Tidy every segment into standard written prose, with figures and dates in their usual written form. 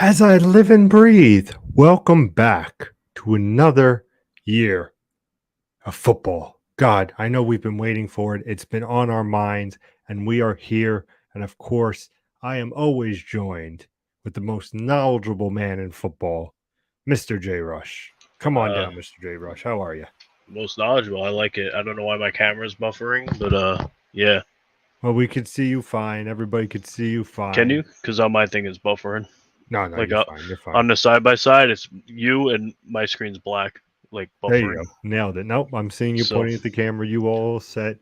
As I live and breathe, welcome back to another year of football. God, I know we've been waiting for it. It's been on our minds, and we are here. And of course, I am always joined with the most knowledgeable man in football, Mr. JRush. Come on Uh, down, Mr. JRush. How are you? Most knowledgeable. I like it. I don't know why my camera's buffering, but yeah. Well, we could see you fine. Everybody could see you Can fine. you? Because on my thing is buffering. No, Like you're fine. You're fine. on the side by side, it's you and my screen's black, like There you buffering. go. Nailed it. Nope. I'm seeing you So, pointing at the camera. You all set.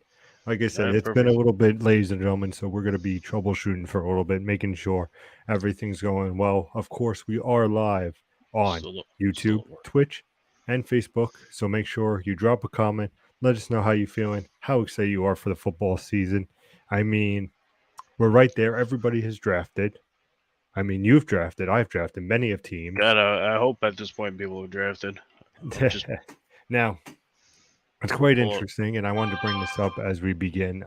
Like I said, alright, it's been a perfect. little bit, ladies and gentlemen, so we're going to be troubleshooting for a little bit, making sure everything's going well. Of course, we are live on YouTube, Still at work. Twitch, and Facebook. So make sure you drop a comment. Let us know how you're feeling, how excited you are for the football season. I mean, we're right there. Everybody has drafted. I mean, you've drafted. I've drafted many of teams. God, I hope at this point people have drafted. I'm just Now, it's quite pull up. interesting, and I wanted to bring this up as we begin.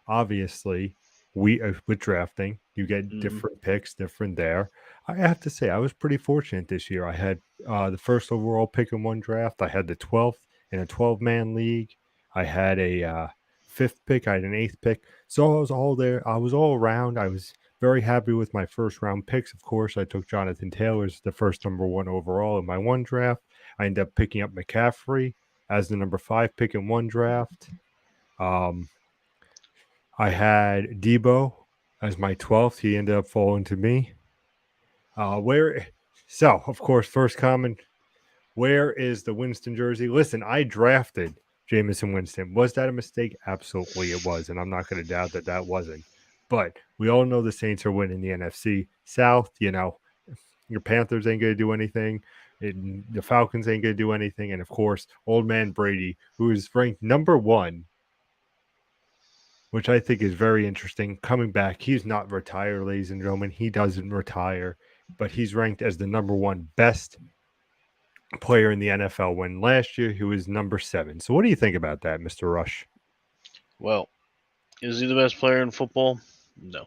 Obviously, we with drafting, you get Mm-hmm. different picks, different there. I have to say, I was pretty fortunate this year. I had the first overall pick in one draft. I had the 12th in a 12-man league. I had a fifth pick. I had an eighth pick. So I was all there. I was all around. I was very happy with my first round picks. Of course, I took Jonathan Taylor as the first number one overall in my one draft. I ended up picking up McCaffrey as the number 5 pick in one draft. Um, I had Debo as my 12th. He ended up falling to me. Where so of course, first comment, where is the Winston jersey? Listen, I drafted Jameson Winston. Was that a mistake? Absolutely it was, and I'm not going to doubt that that wasn't. But we all know the Saints are winning the NFC South. You know, your Panthers ain't going to do anything. The Falcons ain't going to do anything. And of course, old man Brady, who is ranked number one, which I think is very interesting. Coming back, he's not retired, ladies and gentlemen. He doesn't retire, but he's ranked as the number one best player in the NFL. When last year he was number 7. So, what do you think about that, Mr. Rush? Well, is he the best player in football? No.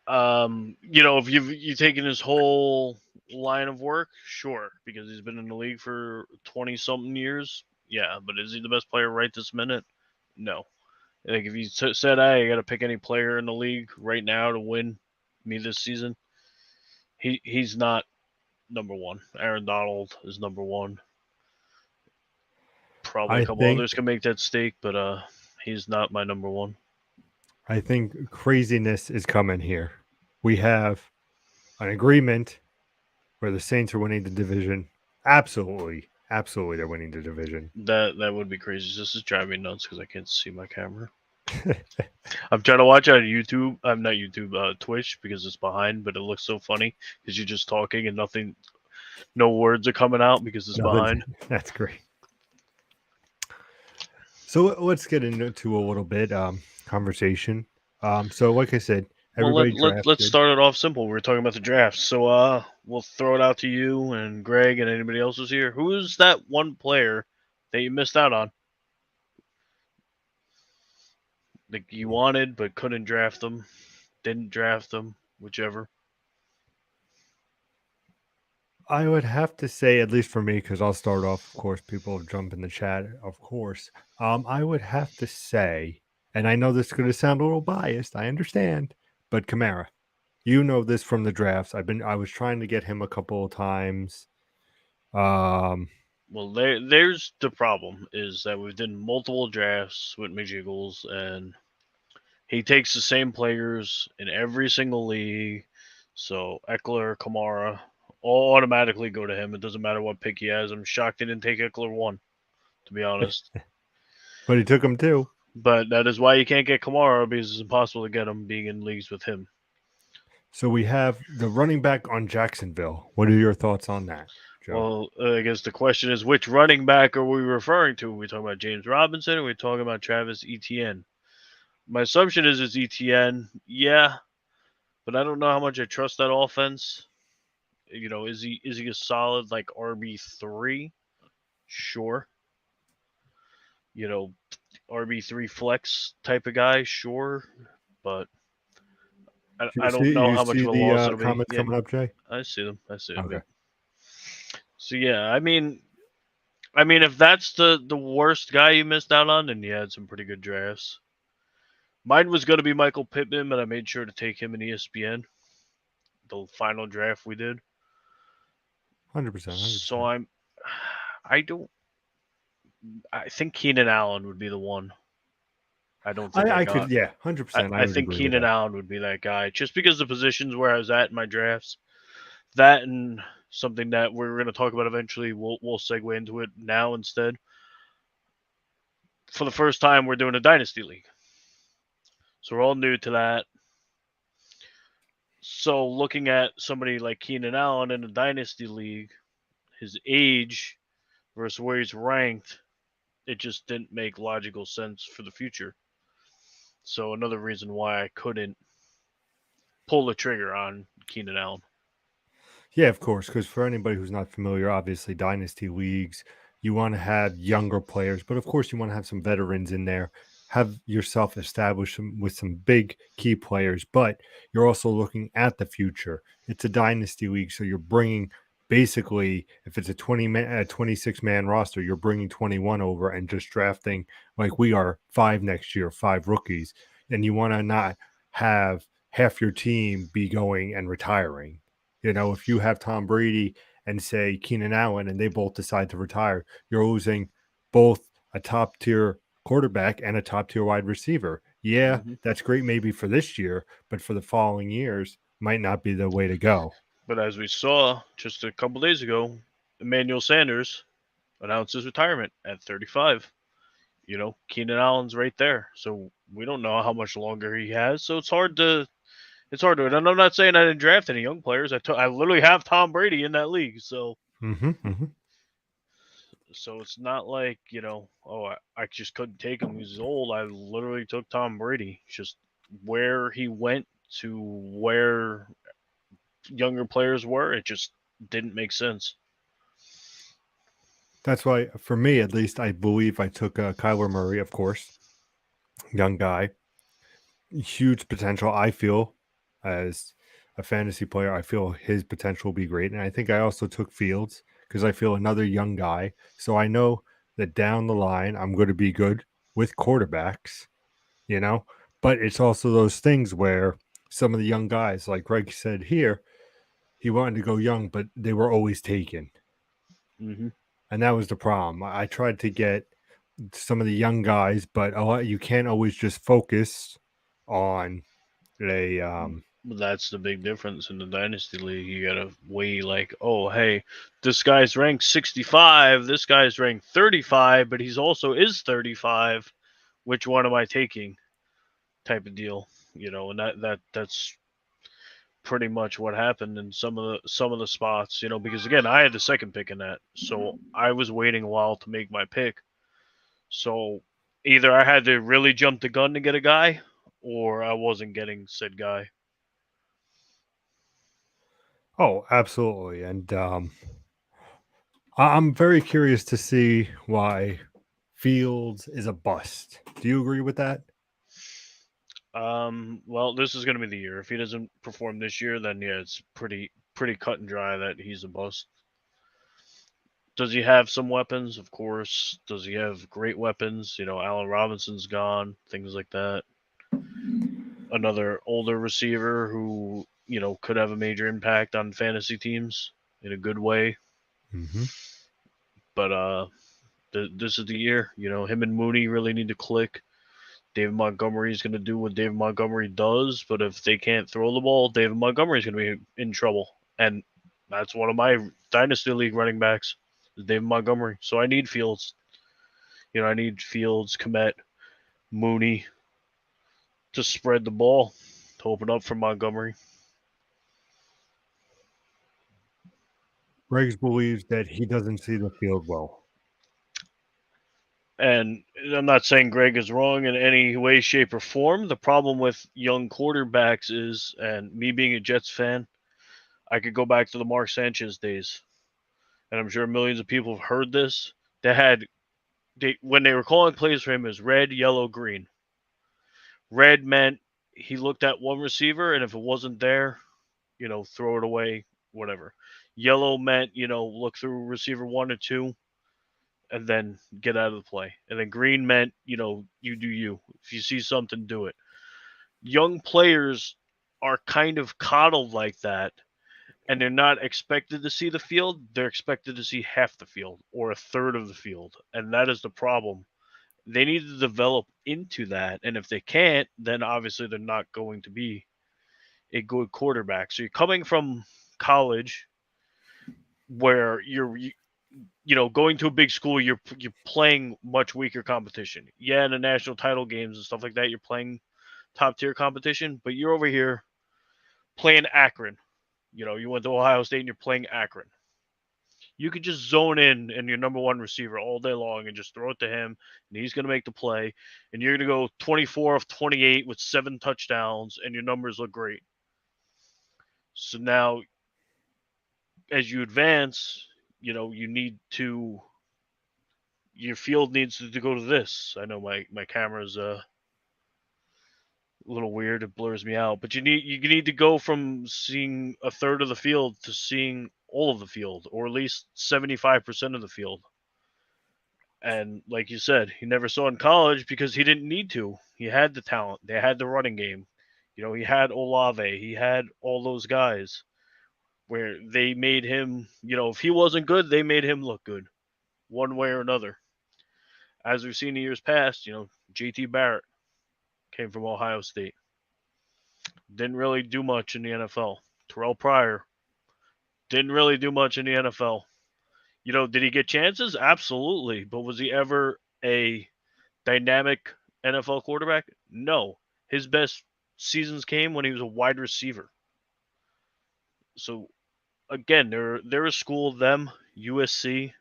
If you've taken his whole line of work, sure, because he's been in the league for 20 something years. Yeah, but is he the best player right this minute? No. Like if you said, "Hey, I got to pick any player in the league right now to win me this season," he's not number one. Aaron Donald is number one. Probably a I couple think others can make that stake, but he's not my number one. I think craziness is coming here. We have an agreement where the Saints are winning the division. Absolutely, absolutely, they're winning the division. That would be crazy. This is driving me nuts because I can't see my camera. I'm trying to watch on YouTube. I'm not YouTube, Twitch because it's behind, but it looks so funny because you're just talking and nothing, no words are coming out because it's Nothing. behind. That's great. So let's get into a little bit conversation. So like I said, Well, everybody let's drafted. start it off simple. We're talking about the draft, so we'll throw it out to you and Greg and anybody else who's here. Who is that one player that you missed out on? Like you wanted but couldn't draft them, didn't draft them, whichever. I would have to say, at least for me, because I'll start off. Of course, people have jumped in the chat. Of course, I would have to say, and I know this is going to sound a little biased. I understand, but Kamara, you know this from the drafts. I was trying to get him a couple of times. Um, Well, there's the problem is that we've done multiple drafts with McJiggles, and he takes the same players in every single league. So Eckler, Kamara, all automatically go to him. It doesn't matter what pick he has. I'm shocked he didn't take Eckler one, to be honest. but he took him too. But that is why you can't get Kamara because it's impossible to get him being in leagues with him. So we have the running back on Jacksonville. What are your thoughts on that, Joe? Well, I guess the question is which running back are we referring to? Are we talking about James Robinson or are we talking about Travis Etienne? My assumption is it's Etienne, yeah, but I don't know how much I trust that offense. Is he a solid like RB3? Sure. You know, RB3 flex type of guy, sure, but I don't know You how much see of a loss the it'll be. comments Yeah, coming up, Jay? I see them. I see them. Okay. Yep. So yeah, I mean, if that's the worst guy you missed out on, then you had some pretty good drafts. Mine was going to be Michael Pittman, but I made sure to take him in ESPN, the final draft we did. 100%, So 100%. I don't, I think Keenan Allen would be the one. I don't think I I could, got. yeah, 100%. I I would think agree with Keenan that. Allen would be that guy, just because the positions where I was at in my drafts. That and something that we're going to talk about eventually. We'll segue into it now instead. For the first time, we're doing a dynasty league, so we're all new to that. So looking at somebody like Keenan Allen in a dynasty league, his age versus where he's ranked, it just didn't make logical sense for the future. So another reason why I couldn't pull the trigger on Keenan Allen. Yeah, of course. Because for anybody who's not familiar, obviously, dynasty leagues, you want to have younger players, but of course, you want to have some veterans in there, have yourself established with some big key players, but you're also looking at the future. It's a dynasty league, so you're bringing basically, if it's a 26-man roster, you're bringing 21 over and just drafting like we are five next year, five rookies, and you want to not have half your team be going and retiring. If you have Tom Brady and say Keenan Allen and they both decide to retire, you're losing both a top tier quarterback and a top tier wide receiver. Yeah, Mm-hmm. that's great maybe for this year, but for the following years might not be the way to go. But as we saw just a couple days ago, Emmanuel Sanders announced his retirement at 35. Keenan Allen's right there, so we don't know how much longer he has. So it's hard to. And I'm not saying I didn't draft any young players. I literally have Tom Brady in that league, Hmm, hmm. so it's not like oh, I just couldn't take him. He's old. I literally took Tom Brady. Just where he went to where younger players were, it just didn't make sense. That's why, for me at least, I believe I took Kyler Murray, of course, young guy, huge potential. I feel as a fantasy player, I feel his potential will be great. And I think I also took Fields because I feel another young guy. So I know that down the line, I'm going to be good with quarterbacks, you know, but it's also those things where some of the young guys, like Greg said here, he wanted to go young, but they were always taken. Hmm. And that was the problem. I tried to get some of the young guys, but you can't always just focus on a That's the big difference in the dynasty league. You gotta weigh like, oh, hey, this guy's ranked 65, this guy's ranked 35, but he's also is 35. Which one am I taking? Type of deal, and that's pretty much what happened in some of the spots, because again, I had the second pick in that, so I was waiting a while to make my pick. So either I had to really jump the gun to get a guy, or I wasn't getting said guy. Oh, absolutely. And I'm very curious to see why Fields is a bust. Do you agree with that? Well, this is going to be the year. If he doesn't perform this year, then yeah, it's pretty cut and dry that he's a bust. Does he have some weapons? Of course. Does he have great weapons? Allen Robinson's gone, things like that. Another older receiver who could have a major impact on fantasy teams in a good way. Hmm. But this is the year. Him and Mooney really need to click. David Montgomery is going to do what David Montgomery does, but if they can't throw the ball, David Montgomery is going to be in trouble. And that's one of my dynasty league running backs, is David Montgomery. So I need Fields. I need Fields, Komet, Mooney to spread the ball to open up for Montgomery. Briggs believes that he doesn't see the field well. And I'm not saying Greg is wrong in any way, shape, or form. The problem with young quarterbacks is, and me being a Jets fan, I could go back to the Mark Sanchez days, and I'm sure millions of people have heard this. When they were calling plays for him, it was red, yellow, green. Red meant he looked at one receiver, and if it wasn't there, throw it away, whatever. Yellow meant, look through receiver 1 or 2 and then get out of the play. And then green meant, you do you. If you see something, do it. Young players are kind of coddled like that, and they're not expected to see the field. They're expected to see half the field or a third of the field. And that is the problem. They need to develop into that. And if they can't, then obviously they're not going to be a good quarterback. So you're coming from college where you're going to a big school, you're playing much weaker competition. Yeah, in the national title games and stuff like that, you're playing top tier competition, but you're over here playing Akron. You went to Ohio State and you're playing Akron. You could just zone in and your number one receiver all day long and just throw it to him, and he's going to make the play. And you're going to go 24 of 28 with 7 touchdowns, and your numbers look great. So now, as you advance, you need to your field needs to go to this. I know my camera's a little weird; it blurs me out. But you need to go from seeing a third of the field to seeing all of the field, or at least 75% of the field. And like you said, he never saw in college because he didn't need to. He had the talent. They had the running game. He had Olave. He had all those guys where they made him. If he wasn't good, they made him look good, one way or another. As we've seen in years past, JT Barrett came from Ohio State. Didn't really do much in the NFL. Terrell Pryor didn't really do much in the NFL. Did he get chances? Absolutely. But was he ever a dynamic NFL quarterback? No. His best seasons came when he was a wide receiver. So again, they're a school, them, USC,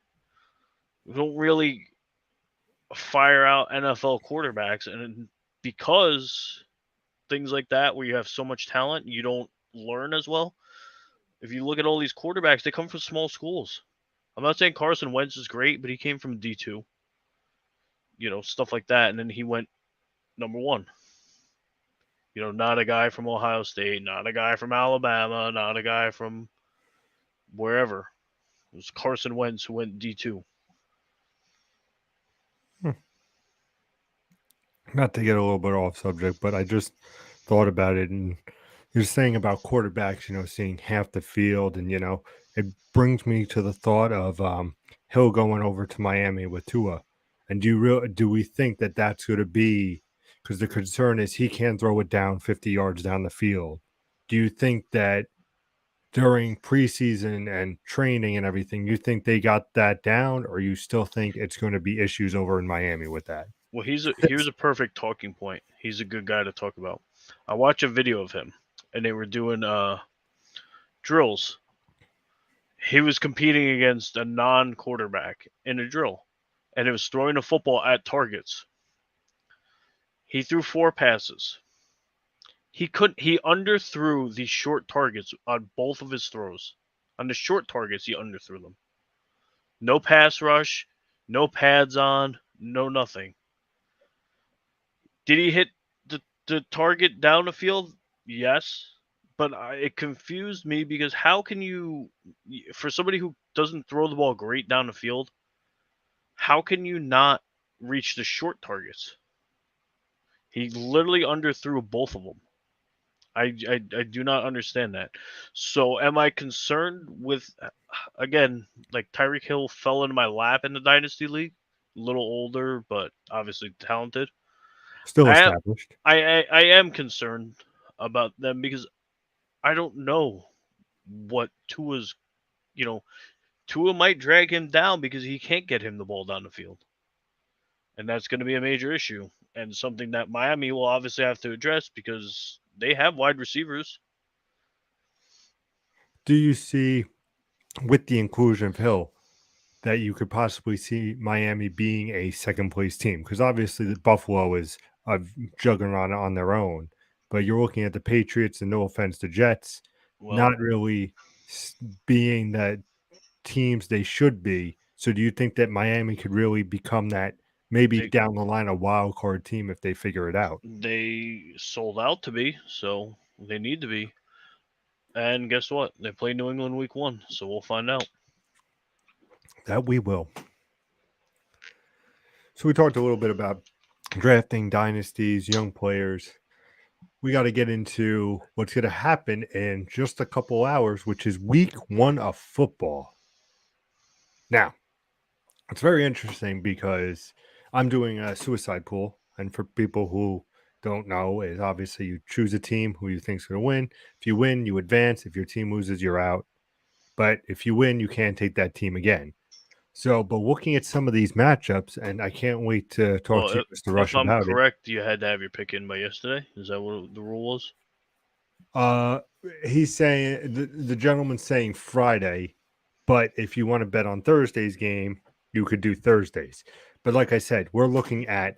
who don't really fire out NFL quarterbacks, and because things like that where you have so much talent, you don't learn as well. If you look at all these quarterbacks, they come from small schools. I'm not saying Carson Wentz is great, but he came from D2, stuff like that, and then he went number one. Not a guy from Ohio State, not a guy from Alabama, not a guy from wherever. It was Carson Wentz who went D2. Not to get a little bit off subject, but I just thought about it, and you're saying about quarterbacks, seeing half the field, and it brings me to the thought of Hill going over to Miami with Tua. And do we think that that's going to be, because the concern is he can't throw it down 50 yards down the field? Do you think that during preseason and training and everything, you think they got that down, or you still think it's going to be issues over in Miami with that? Well, here's a perfect talking point. He's a good guy to talk about. I watched a video of him, and they were doing drills. He was competing against a non-quarterback in a drill, and it was throwing a football at targets. He threw 4 passes. He underthrew the short targets on both of his throws. On the short targets, he underthrew them. No pass rush, no pads on, no nothing. Did he hit the target down the field? Yes. But it confused me because how can you, for somebody who doesn't throw the ball great down the field, how can you not reach the short targets? He literally underthrew both of them. I do not understand that. So am I concerned with, again, like Tyreek Hill fell into my lap in the Dynasty League? A little older, but obviously talented. Still I am established. I am concerned about them because I don't know what Tua's, you know, Tua might drag him down because he can't get him the ball down the field. And that's going to be a major issue and something that Miami will obviously have to address because they have wide receivers. Do you see, with the inclusion of Hill, that you could possibly see Miami being a second place team? Because obviously the Buffalo is a juggernaut on their own, but you're looking at the Patriots, and no offense to Jets, Well, not really being that teams they should be. So do you think that Miami could really become that maybe They down the line a wild card team if they figure it out. they sold out to be, so they need to be. And guess what? They play New England week 1, so we'll find out. That we will. So we talked a little bit about drafting dynasties, young players. We got to get into what's going to happen in just a couple hours, which is week 1 of football. Now, it's very interesting because I'm doing a suicide pool. And for people who don't know, is obviously you choose a team who you think is going to win. If you win, you advance. If your team loses, you're out. But if you win, you can't take that team again. So, but looking at some of these matchups, and I can't wait to talk Well, to you, Mr. if Rush, I'm about it. correct, you had to have your pick in by yesterday. Is that what the rule was? Uh, he's saying the gentleman's saying Friday, but if you want to bet on Thursday's game, you could do Thursdays. But like I said, we're looking at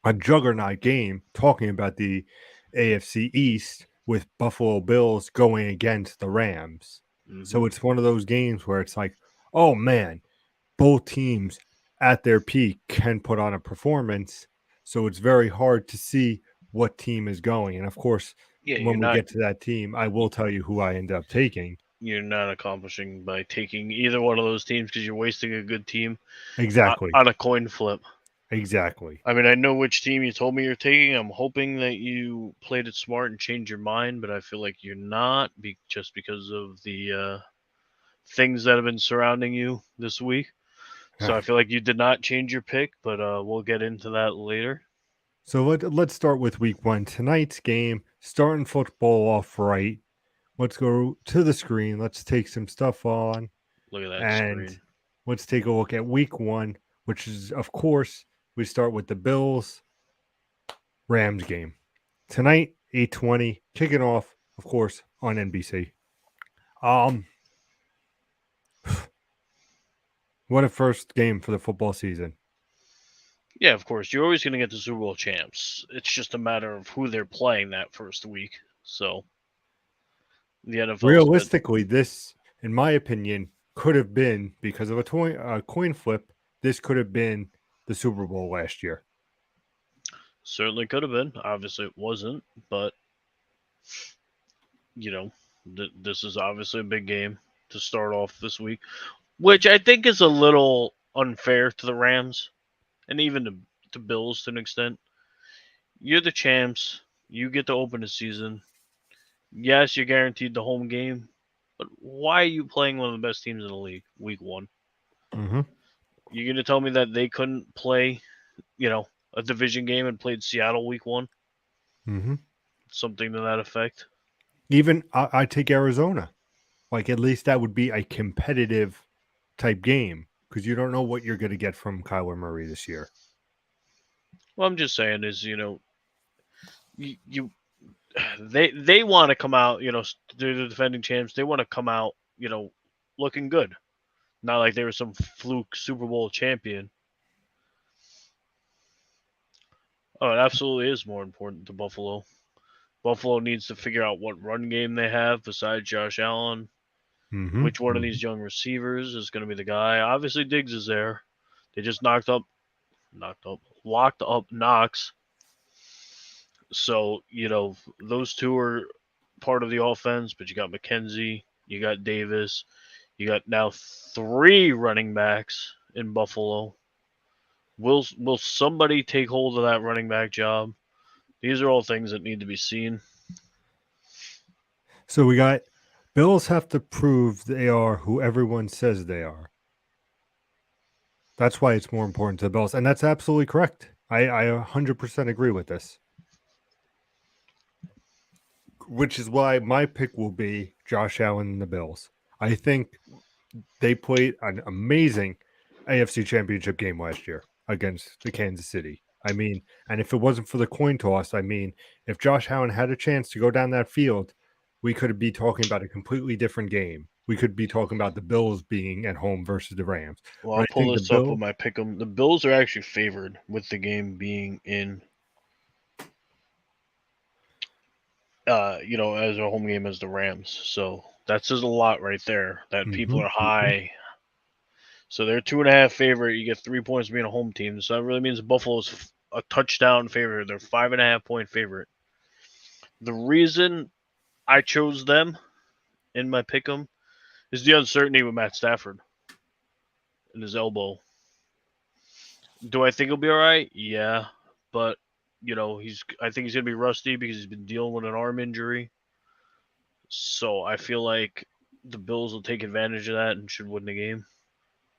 a juggernaut game, talking about the AFC East with Buffalo Bills going against the Rams. Mm-hmm. So it's one of those games where it's like, oh man, both teams at their peak can put on a performance. So it's very hard to see what team is going. And of course, Yeah, when we get to that team, I will tell you who I end up taking. you're not accomplishing by taking either one of those teams because you're wasting a good team Exactly. on a coin flip. Exactly. I mean, I know which team you told me you're taking. I'm hoping that you played it smart and changed your mind, but I feel like you're not just because of the things that have been surrounding you this week. So I feel like you did not change your pick, but we'll get into that later. So let's start with week 1. Tonight's game, starting football off right. Let's go to the screen. Let's take some stuff on Look at that and screen. let's take a look at week 1, which is, of course, we start with the Bills Rams game. Tonight, 8:20, kicking off, of course, on NBC. Um, what a first game for the football season. Yeah, of course. You're always going to get the Super Bowl champs. It's just a matter of who they're playing that first week. So the NFL said, Realistically, this, in my opinion, could have been, because of a coin flip, this could have been the Super Bowl last year. certainly could have been. Obviously, it wasn't. But, this is obviously a big game to start off this week, which I think is a little unfair to the Rams and even to Bills to an extent. You're the champs. You get to open the season. Yes, you're guaranteed the home game, but why are you playing one of the best teams in the league week 1? Mm-hmm. You're going to tell me that they couldn't play, a division game and played Seattle week 1? Mm-hmm. Something to that effect. Even I take Arizona. Like, at least that would be a competitive type game because you don't know what you're going to get from Kyler Murray this year. What I'm just saying is, you they want to come out, they're the defending champs. They want to come out, looking good. Not like they were some fluke Super Bowl champion. Oh, it absolutely is more important to Buffalo. Buffalo needs to figure out what run game they have besides Josh Allen. Mm-hmm. Which one of these young receivers is going to be the guy? Obviously, Diggs is there. They just locked up Knox. So, those two are part of the offense, but you got McKenzie, you got Davis, you got now 3 running backs in Buffalo. Will somebody take hold of that running back job? These are all things that need to be seen. So we got Bills have to prove they are who everyone says they are. That's why it's more important to the Bills. And that's absolutely correct. I 100% agree with this. Which is why my pick will be Josh Allen and the Bills. I think they played an amazing AFC Championship game last year against the Kansas City. I mean, and if it wasn't for the coin toss, I mean, if Josh Allen had a chance to go down that field, we could be talking about a completely different game. We could be talking about the Bills being at home versus the Rams. Well, But I'll I pull think the this up with Bills, my pick 'em. The Bills are actually favored with the game being in, as a home game as the Rams. So that says a lot right there that people mhm, are high. So they're 2.5 favorite. You get 3 points being a home team. So that really means Buffalo's a touchdown favorite. They're 5.5 point favorite. The reason I chose them in my pick 'em is the uncertainty with Matt Stafford and his elbow. Do I think he'll be all right? Yeah, but I think he's gonna be rusty because he's been dealing with an arm injury. So I feel like the Bills will take advantage of that and should win the game.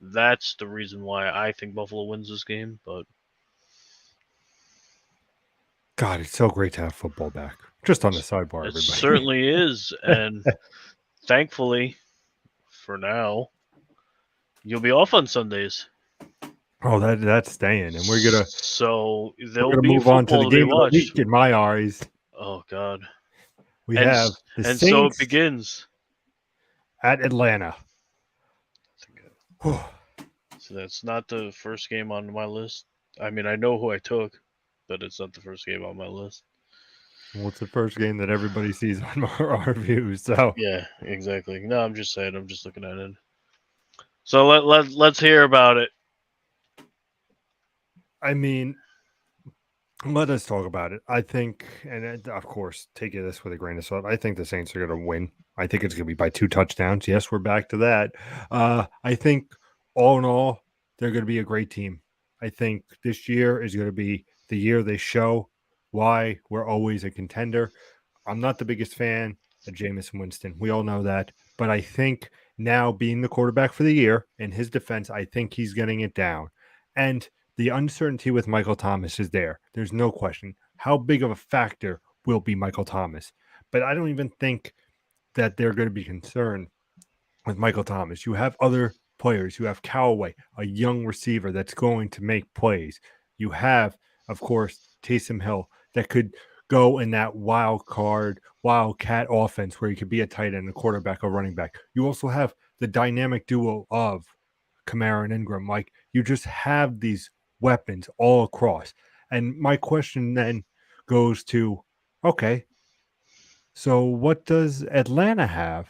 That's the reason why I think Buffalo wins this game. But God, it's so great to have football back. Just on the sidebar, it everybody. certainly is, and thankfully, for now, you'll be off on Sundays. Oh, that's staying, and So we're there'll gonna be move on to the football to be game of the watched. week in my eyes. Oh God! We And have the and so it Saints begins. at Atlanta. So that's not the first game on my list. I mean, I know who I took, but it's not the first game on my list. Well, it's the first game that everybody sees on our views. So, Yeah, exactly. No, I'm just saying. I'm just looking at it. So let's hear about it. I mean, let us talk about it. I think, and of course, take this with a grain of salt. I think the Saints are going to win. I think it's going to be by 2 touchdowns. Yes, we're back to that. I think, all in all, they're going to be a great team. I think this year is going to be the year they show why we're always a contender. I'm not the biggest fan of Jameis Winston. We all know that. But I think now being the quarterback for the year, in his defense, I think he's getting it down. And the uncertainty with Michael Thomas is there. There's no question. How big of a factor will be Michael Thomas? But I don't even think that they're going to be concerned with Michael Thomas. You have other players. You have Callaway, a young receiver that's going to make plays. You have, of course, Taysom Hill that could go in that wildcat offense where he could be a tight end, a quarterback, a running back. You also have the dynamic duo of Kamara and Ingram. Like, you just have these weapons all across. And my question then goes to, okay, so what does Atlanta have?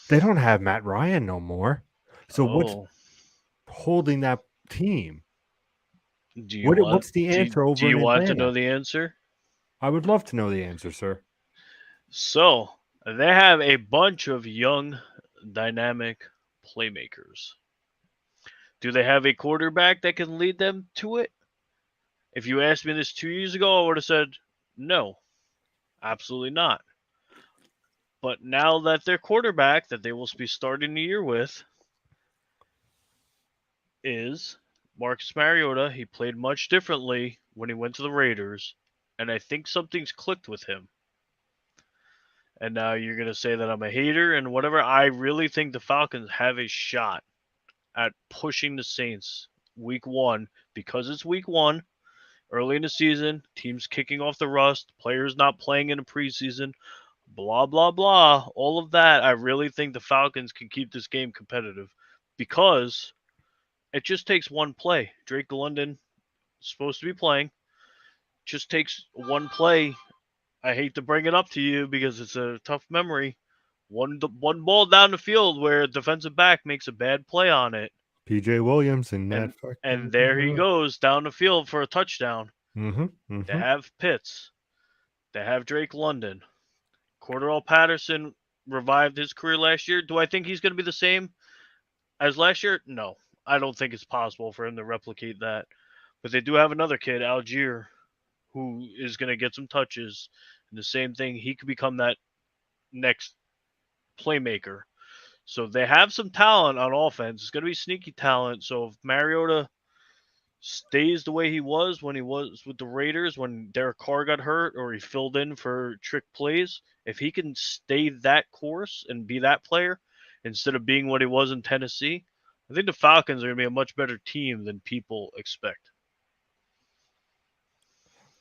They don't have Matt Ryan no more. So what's Oh, holding that team? do you want What's the do answer do over in you want to know Atlanta? the answer? I would love to know the answer, sir. So they have a bunch of young, dynamic playmakers. Do they have a quarterback that can lead them to it? If you asked me this 2 years ago, I would have said no, absolutely not. But now that their quarterback that they will be starting the year with is Marcus Mariota, he played much differently when he went to the Raiders, and I think something's clicked with him. And now you're going to say that I'm a hater and whatever. I really think the Falcons have a shot at pushing the Saints week one because it's week one, early in the season, teams kicking off the rust, players not playing in the preseason, blah, blah, blah. All of that, I really think the Falcons can keep this game competitive because it just takes one play. Drake London is supposed to be playing. Just takes one play. I hate to bring it up to you because it's a tough memory. One ball down the field where a defensive back makes a bad play on it, PJ Williams and that and fucking. and there he goes down the field for a touchdown. Mm-hmm. They Mm-hmm. have Pitts. They have Drake London. Cordell Patterson revived his career last year. Do I think he's going to be the same as last year? No. I don't think it's possible for him to replicate that. But they do have another kid, Algier, who is going to get some touches. And the same thing, he could become that next playmaker. So they have some talent on offense. It's going to be sneaky talent. So if Mariota stays the way he was when he was with the Raiders when Derek Carr got hurt or he filled in for trick plays, if he can stay that course and be that player instead of being what he was in Tennessee, I think the Falcons are going to be a much better team than people expect.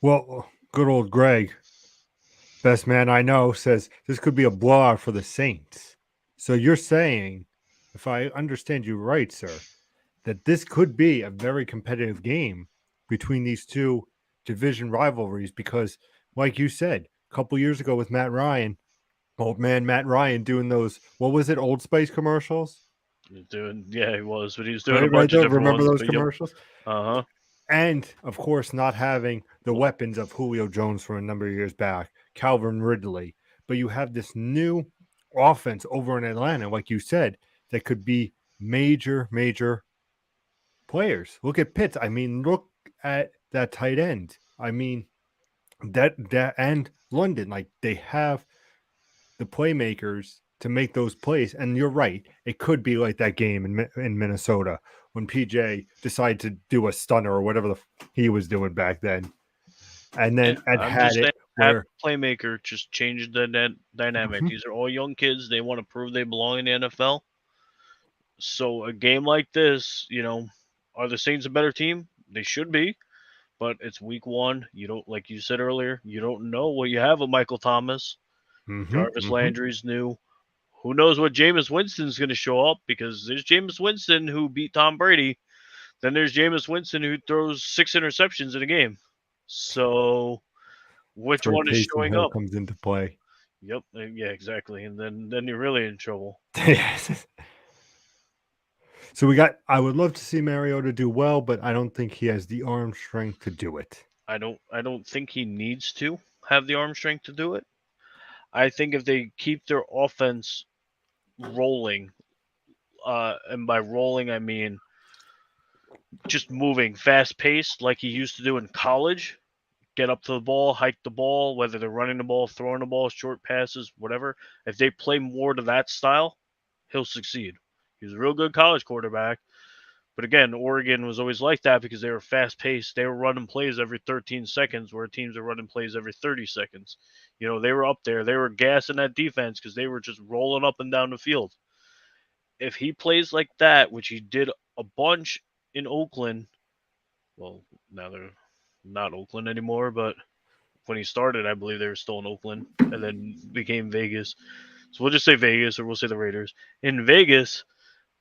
Well, good old Greg, best man I know, says this could be a blowout for the Saints. So you're saying, if I understand you right, sir, that this could be a very competitive game between these two division rivalries because, like you said, a couple years ago with Matt Ryan, old man Matt Ryan doing those, what was it, Old Spice commercials? Yeah, he was, but he was doing a Right bunch of there. different Remember ones. those But yep, commercials? uh huh. And of course, not having the weapons of Julio Jones from a number of years back, Calvin Ridley, but you have this new offense over in Atlanta, like you said, that could be major players. Look at Pitts. I mean, look at that tight end. I mean, that and London, like they have the playmakers to make those plays. And you're right, it could be like that game in Minnesota when PJ decided to do a stunner or whatever he was doing back then, and Yeah, then Ed I'm had just saying, it have where a playmaker just change the dynamic. Mhm, These are all young kids. They want to prove they belong in the NFL. So a game like this, are the Saints a better team? They should be, but it's week one. You don't, like you said earlier, you don't know what you have with Michael Thomas. mhm, Jarvis mhm. Landry's new. Who knows what Jameis Winston's going to show up, because there's Jameis Winston who beat Tom Brady. Then there's Jameis Winston who throws 6 interceptions in a game. So That's which where one is Taysom showing Hill up? comes into play. Yep, yeah, exactly. And then you're really in trouble. So we got. I would love to see Mariota do well, but I don't think he has the arm strength to do it. I don't think he needs to have the arm strength to do it. I think if they keep their offense rolling, and by rolling I mean just moving fast paced like he used to do in college, get up to the ball, hike the ball, whether they're running the ball, throwing the ball, short passes, whatever. If they play more to that style, he'll succeed. He was a real good college quarterback. But again, Oregon was always like that because they were fast paced. They were running plays every 13 seconds, where teams are running plays every 30 seconds. They were up there. They were gassing that defense because they were just rolling up and down the field. If he plays like that, which he did a bunch in Oakland, well, now they're not Oakland anymore, but when he started, I believe they were still in Oakland and then became Vegas. So we'll just say Vegas, or we'll say the Raiders. In Vegas,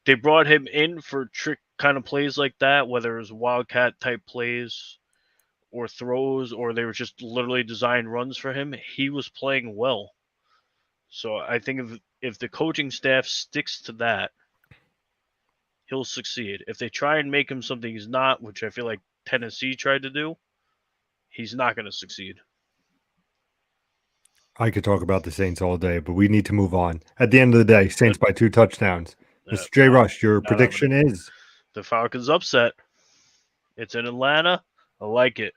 they brought him in for trick kind of plays like that, whether it was wildcat type plays or throws, or they were just literally designed runs for him. He was playing well. So I think if the coaching staff sticks to that, he'll succeed. If they try and make him something he's not, which I feel like Tennessee tried to do, he's not going to succeed. I could talk about the Saints all day, but we need to move on. At the end of the day, Saints by 2 touchdowns. Mr. J. Not, Rush, your not happening. prediction is. The Falcons upset. It's in Atlanta. I like it.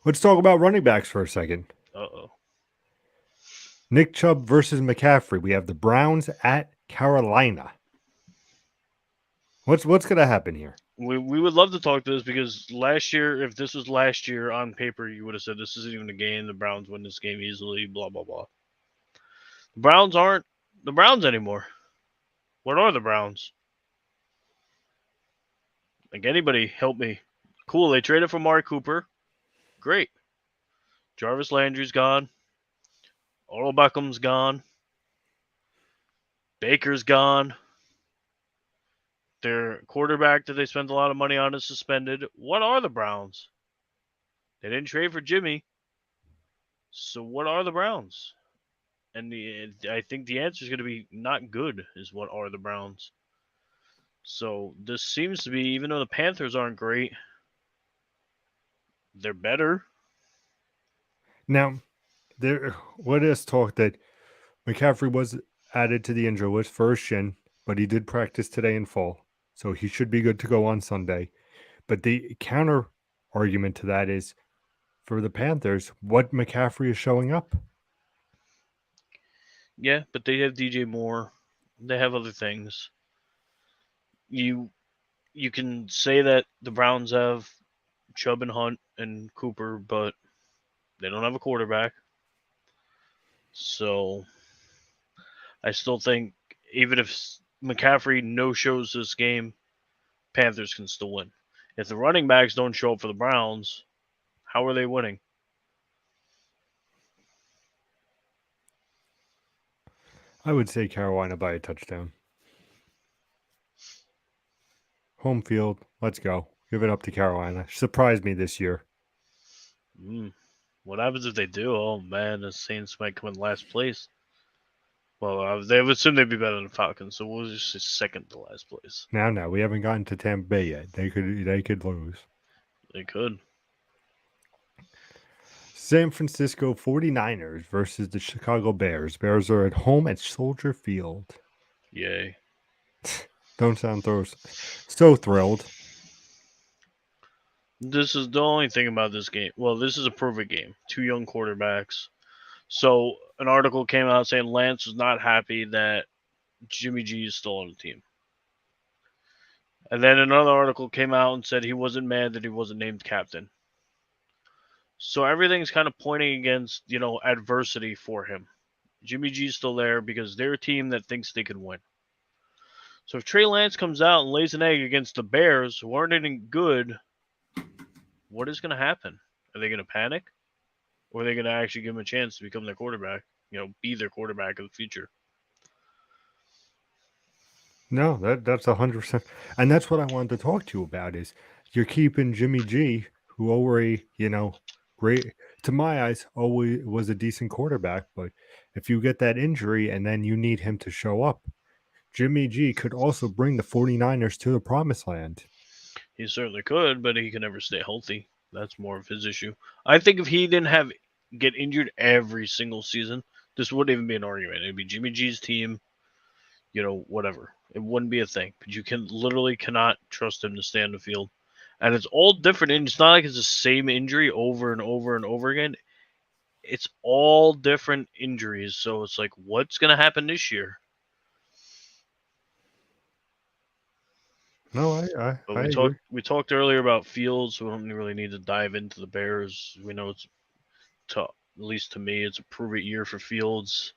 Let's talk about running backs for a second. Uh-oh. Nick Chubb versus McCaffrey. We have the Browns at Carolina. What's going to happen here? We would love to talk to this, because last year, if this was last year on paper, you would have said this isn't even a game. The Browns win this game easily, blah, blah, blah. The Browns aren't the Browns anymore. What are the Browns? Like, anybody help me. Cool, they traded for Mark Cooper. Great. Jarvis Landry's gone. Odell Beckham's gone. Baker's gone. Their quarterback that they spent a lot of money on is suspended. What are the Browns? They didn't trade for Jimmy. So what are the Browns? And I think the answer is going to be not good, is what are the Browns. So this seems to be, even though the Panthers aren't great, they're better. Now, there is talk that McCaffrey was added to the injury list for his shin, but he did practice today in full, so he should be good to go on Sunday. But the counter argument to that is for the Panthers, what McCaffrey is showing up. Yeah, but they have DJ Moore. They have other things. You you can say that the Browns have Chubb and Hunt and Cooper, but they don't have a quarterback. So I still think, even if McCaffrey no shows this game, Panthers can still win. If the running backs don't show up for the Browns, how are they winning? I would say Carolina by a touchdown. Home field, let's go. Give it up to Carolina. Surprised me this year. What happens if they do? Oh man, the Saints might come in last place. Well, they would assume they'd be better than the Falcons, so we'll just say second to last place. Now, we haven't gotten to Tampa Bay yet. They could lose. They could. San Francisco 49ers versus the Chicago Bears. Bears are at home at Soldier Field. Yay. Don't sound so thrilled. This is the only thing about this game. Well, this is a perfect game. Two young quarterbacks. So an article came out saying Lance was not happy that Jimmy G is still on the team. And then another article came out and said he wasn't mad that he wasn't named captain. So everything's kind of pointing against, adversity for him. Jimmy G's still there because they're a team that thinks they can win. So if Trey Lance comes out and lays an egg against the Bears, who aren't any good, what is going to happen? Are they going to panic? Or are they going to actually give him a chance to become their quarterback? Be their quarterback of the future? No, that's 100%, and that's what I wanted to talk to you about. Is you're keeping Jimmy G, who already, great to my eyes, always was a decent quarterback. But if you get that injury and then you need him to show up, Jimmy G could also bring the 49ers to the promised land. He certainly could, but he can never stay healthy. That's more of his issue. I think if he didn't get injured every single season, this wouldn't even be an argument. It'd be Jimmy G's team, whatever. It wouldn't be a thing. But you cannot trust him to stay on the field. And it's all different. And it's not like it's the same injury over and over and over again. It's all different injuries. So it's like, what's going to happen this year? No, I agree. We talked earlier about Fields. So we don't really need to dive into the Bears. We know it's tough. At least to me, it's a prove it year for Fields.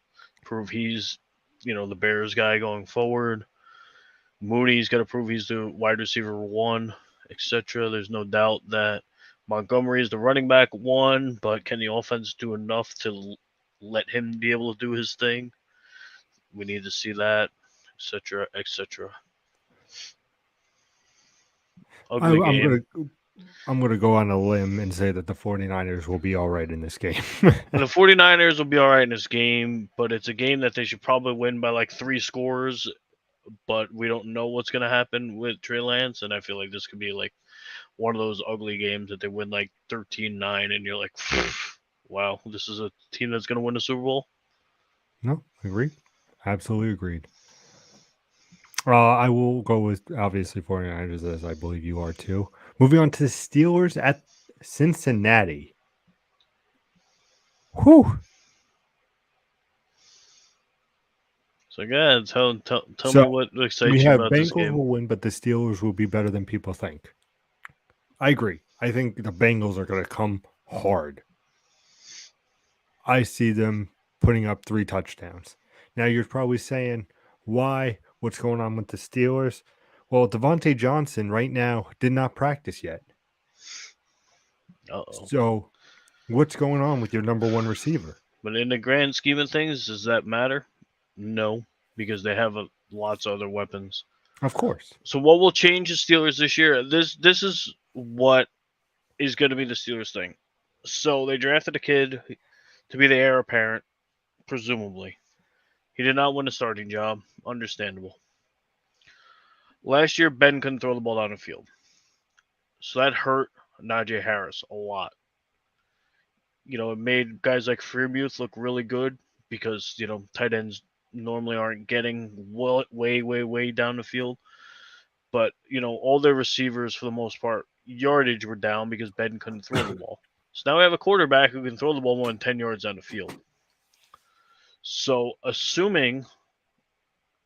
Prove he's, the Bears guy going forward. Mooney's got to prove he's the wide receiver one, etc. There's no doubt that Montgomery is the running back one, but can the offense do enough to let him be able to do his thing? We need to see that, etc., etc. Ugly game. I'm going to go on a limb and say that the 49ers will be all right in this game. And the 49ers will be all right in this game, but it's a game that they should probably win by like 3 scores, but we don't know what's going to happen with Trey Lance, and I feel like this could be like one of those ugly games that they win like 13-9, and you're like, wow, this is a team that's going to win the Super Bowl? No, agreed. Absolutely agreed. I will go with, obviously, 49ers, as I believe you are too. Moving on to the Steelers at Cincinnati. Whew. So, yeah, tell me what excites you about this game. Bengals will win, but the Steelers will be better than people think. I agree. I think the Bengals are going to come hard. I see them putting up 3 touchdowns. Now, you're probably saying, why? What's going on with the Steelers? Well, Devontae Johnson right now did not practice yet. Uh-oh. So, what's going on with your number 1 receiver? But in the grand scheme of things, does that matter? No, because they have lots of other weapons. Of course. So what will change the Steelers this year? This is what is going to be the Steelers thing. So they drafted a kid to be the heir apparent, presumably. He did not win a starting job. Understandable. Last year, Ben couldn't throw the ball down the field. So that hurt Najee Harris a lot. It made guys like Freiermuth look really good because, tight ends normally aren't getting way down the field. But, all their receivers, for the most part, yardage were down because Ben couldn't throw the ball. So now we have a quarterback who can throw the ball more than 10 yards down the field. So assuming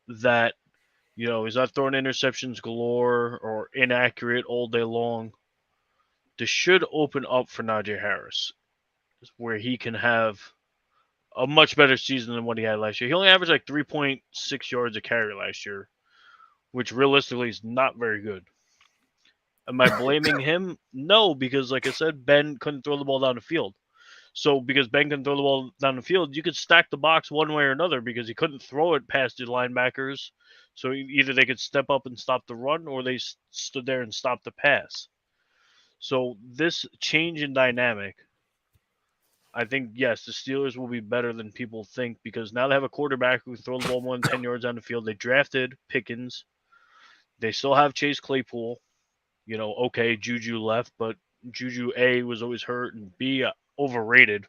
that, he's not throwing interceptions galore or inaccurate all day long, this should open up for Najee Harris, where he can have a much better season than what he had last year. He only averaged like 3.6 yards a carry last year, which realistically is not very good. Am I blaming him? No, because like I said, Ben couldn't throw the ball down the field. So because Ben couldn't throw the ball down the field, you could stack the box one way or another because he couldn't throw it past the linebackers. So either they could step up and stop the run or they stood there and stopped the pass. So this change in dynamic I think, yes, the Steelers will be better than people think because now they have a quarterback who can throw the ball more than 10 yards down the field. They drafted Pickens. They still have Chase Claypool. Okay, Juju left, but Juju A was always hurt and B overrated.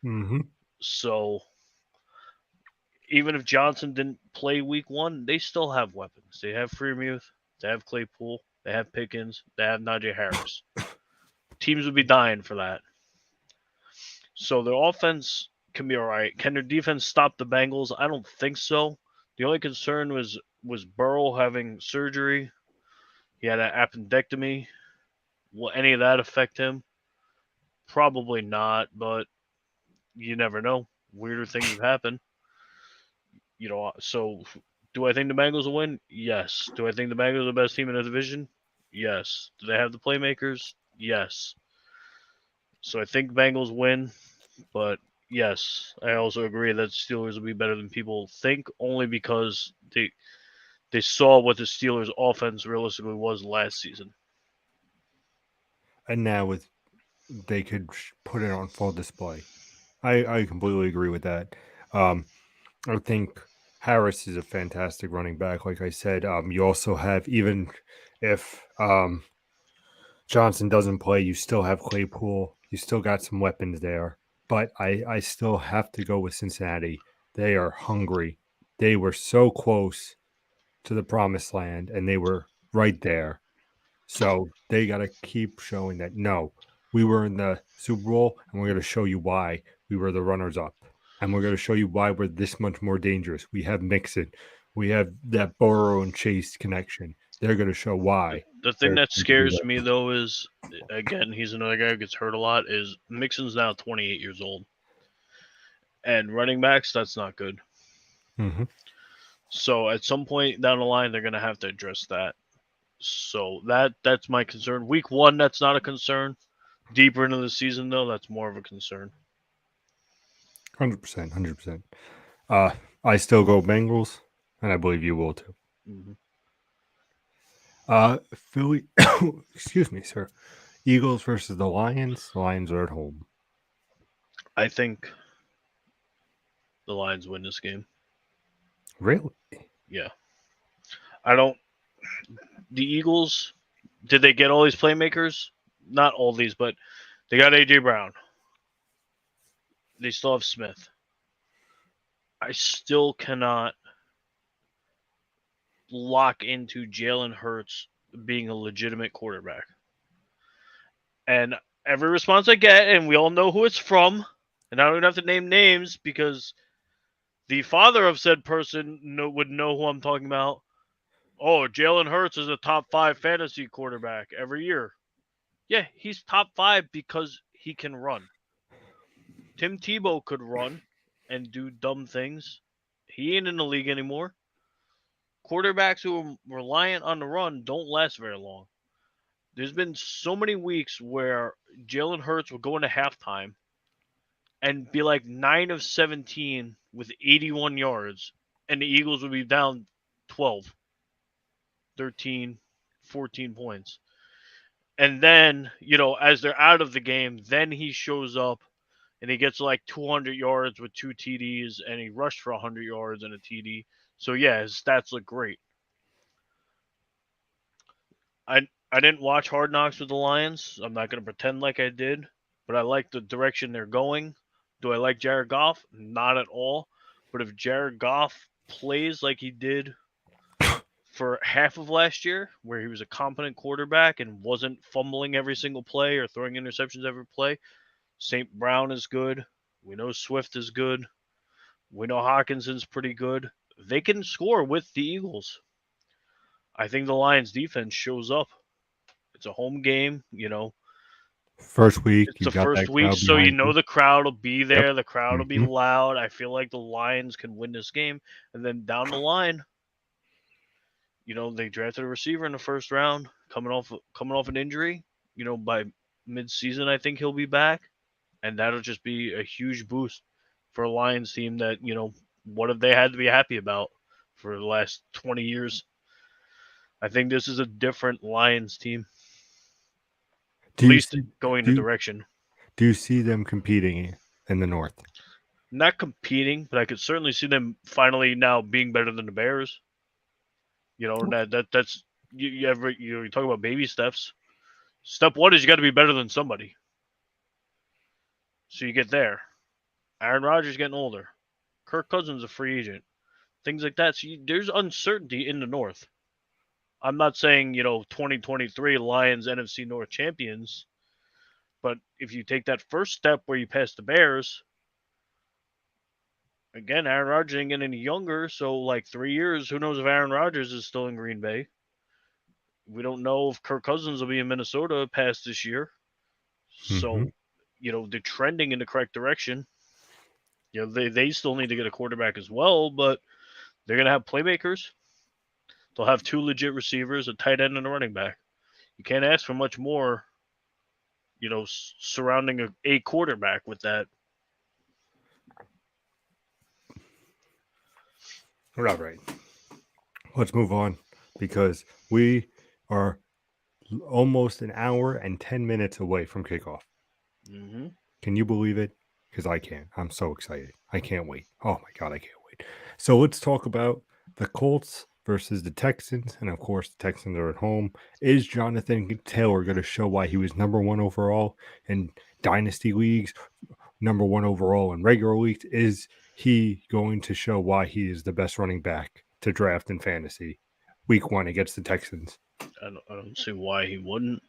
Mm-hmm. So even if Johnson didn't play week one, they still have weapons. They have Freermuth, they have Claypool, they have Pickens, they have Najee Harris. Teams would be dying for that. So their offense can be all right. Can their defense stop the Bengals? I don't think so. The only concern was Burrow having surgery. He had an appendectomy. Will any of that affect him? Probably not, but you never know. Weirder things have happened. So do I think the Bengals will win? Yes. Do I think the Bengals are the best team in the division? Yes. Do they have the playmakers? Yes. So I think Bengals win, but yes, I also agree that Steelers will be better than people think, only because they saw what the Steelers' offense realistically was last season. And now they could put it on full display. I completely agree with that. I think Harris is a fantastic running back. Like I said, you also have, even if Johnson doesn't play, you still have Claypool. You still got some weapons there. But I still have to go with Cincinnati. They are hungry. They were so close to the promised land, and they were right there. So they got to keep showing that, no, we were in the Super Bowl, and we're going to show you why we were the runners up. And we're going to show you why we're this much more dangerous. We have Mixon. We have that Burrow and Chase connection. They're going to show why. The thing They're that going to be scares me ready. though is, again, he's another guy who gets hurt a lot. Is Mixon's now 28 years old, and running backs, that's not good. Mm-hmm. So at some point down the line, they're going to have to address that. So that's my concern. Week one, that's not a concern. Deeper into the season, though, that's more of a concern. 100%. 100%. I still go Bengals, and I believe you will too. Mm-hmm. Philly, excuse me, sir. Eagles versus the Lions. The Lions are at home. I think the Lions win this game. Really? Yeah. I don't. The Eagles, did they get all these playmakers? Not all these, but they got A.J. Brown. They still have Smith. I still cannot lock into Jalen Hurts being a legitimate quarterback. And every response I get, and we all know who it's from, and I don't even have to name names because the father of said person would know who I'm talking about. Oh, Jalen Hurts is a top 5 fantasy quarterback every year. Yeah, he's top 5 because he can run. Tim Tebow could run and do dumb things. He ain't in the league anymore. Quarterbacks who are reliant on the run don't last very long. There's been so many weeks where Jalen Hurts will go into halftime and be like 9 of 17 with 81 yards, and the Eagles would be down 12, 13, 14 points. And then, as they're out of the game, then he shows up and he gets like 200 yards with 2 TDs and he rushed for 100 yards and a TD. So, yeah, his stats look great. I didn't watch Hard Knocks with the Lions. I'm not going to pretend like I did, but I like the direction they're going. Do I like Jared Goff? Not at all. But if Jared Goff plays like he did for half of last year, where he was a competent quarterback and wasn't fumbling every single play or throwing interceptions every play, St. Brown is good. We know Swift is good. We know Hawkinson's pretty good. They can score with the Eagles. I think the Lions defense shows up. It's a home game, First week, It's the you got that first week, crowd so behind you. the crowd will be Yep. there. The crowd will be Mm-hmm. loud. I feel like the Lions can win this game. And then down the line, they drafted a receiver in the first round, coming off an injury. By mid-season, I think he'll be back, and that'll just be a huge boost for a Lions team that what have they had to be happy about for the last 20 years? I think this is a different Lions team, at Do you least see? going the Do direction. Do you see them competing in the North. Not competing, but I could certainly see them finally now being better than the Bears. That's you talk about baby steps. Step one is you got to be better than somebody. So you get there. Aaron Rodgers getting older. Kirk Cousins a free agent. Things like that. So there's uncertainty in the North. I'm not saying 2023 Lions NFC North champions, but if you take that first step where you pass the Bears, again, Aaron Rodgers ain't getting any younger. So like 3 years, who knows if Aaron Rodgers is still in Green Bay? We don't know if Kirk Cousins will be in Minnesota past this year. Mm-hmm. So, they're trending in the correct direction. They still need to get a quarterback as well, but they're going to have playmakers. They'll have two legit receivers, a tight end, and a running back. You can't ask for much more, surrounding a quarterback with that. All right. Let's move on because we are almost an hour and 10 minutes away from kickoff. Mm-hmm. Can you believe it? Because I can't. I'm so excited. I can't wait. Oh my God, I can't wait. So let's talk about the Colts versus the Texans. And of course, the Texans are at home. Is Jonathan Taylor going to show why he was number one overall in dynasty leagues, number one overall in regular leagues? Is he going to show why he is the best running back to draft in fantasy week one against the Texans? I don't see why he wouldn't.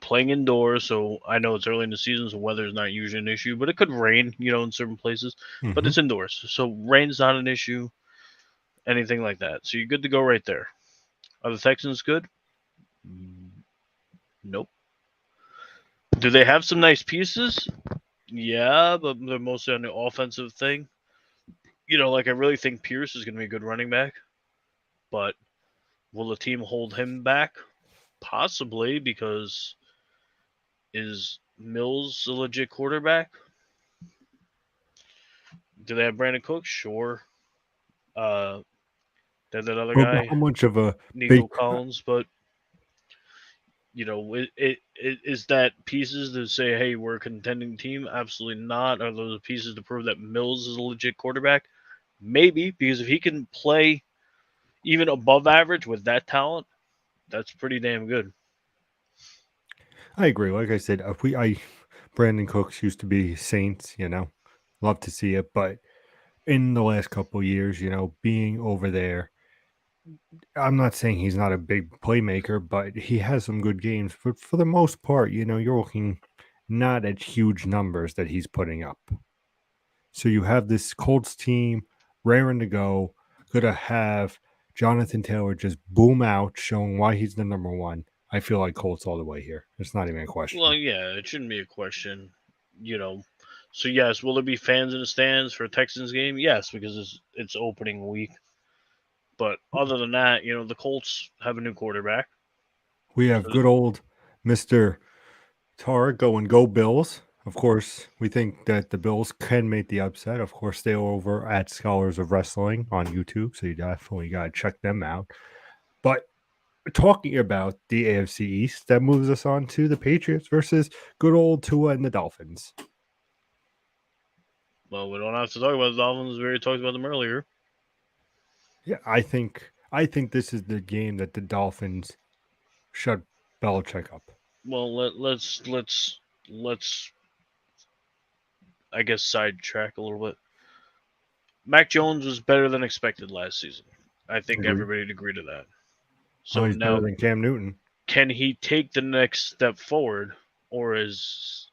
Playing indoors, so I know it's early in the season, so weather is not usually an issue, but it could rain, in certain places. But Mm-hmm. it's indoors, so rain's not an issue, anything like that. So you're good to go right there. Are the Texans good? Nope. Do they have some nice pieces? Yeah, but they're mostly on the offensive thing. Like I really think Pierce is going to be a good running back, but will the team hold him back? Possibly, because is Mills a legit quarterback? Do they have Brandon Cooks? Sure. Uh, there's that other But guy, how much of a big Nico Collins, but is that pieces to say, hey, we're a contending team? Absolutely not. Are those pieces to prove that Mills is a legit quarterback? Maybe, because if he can play even above average with that talent, that's pretty damn good. I agree. Like I said, Brandon Cooks used to be Saints, love to see it. But in the last couple of years, being over there, I'm not saying he's not a big playmaker, but he has some good games. But for the most part, you're looking not at huge numbers that he's putting up. So you have this Colts team raring to go, gonna have Jonathan Taylor just boom out, showing why he's the number one. I feel like Colts all the way here. It's not even a Well, question. yeah, it shouldn't be a question, you know. So yes, will there be fans in the stands for a Texans game? Yes, because it's opening week. But other than that, the Colts have a new quarterback. We have So good old Mr. Tar going go Bills. Of course, we think that the Bills can make the upset. Of course, they're over at Scholars of Wrestling on YouTube, so you definitely got to check them out. But talking about the AFC East, that moves us on to the Patriots versus good old Tua and the Dolphins. well, we don't have to talk about the Dolphins. We already talked about them earlier. Yeah, I think this is the game that the Dolphins shut Belichick up. Well, let's I guess sidetrack a little bit. Mac Jones was better than expected last season. I think Agreed. everybody'd agree to that. Oh, So he's better now, than Cam Newton. can he take the next step forward, or is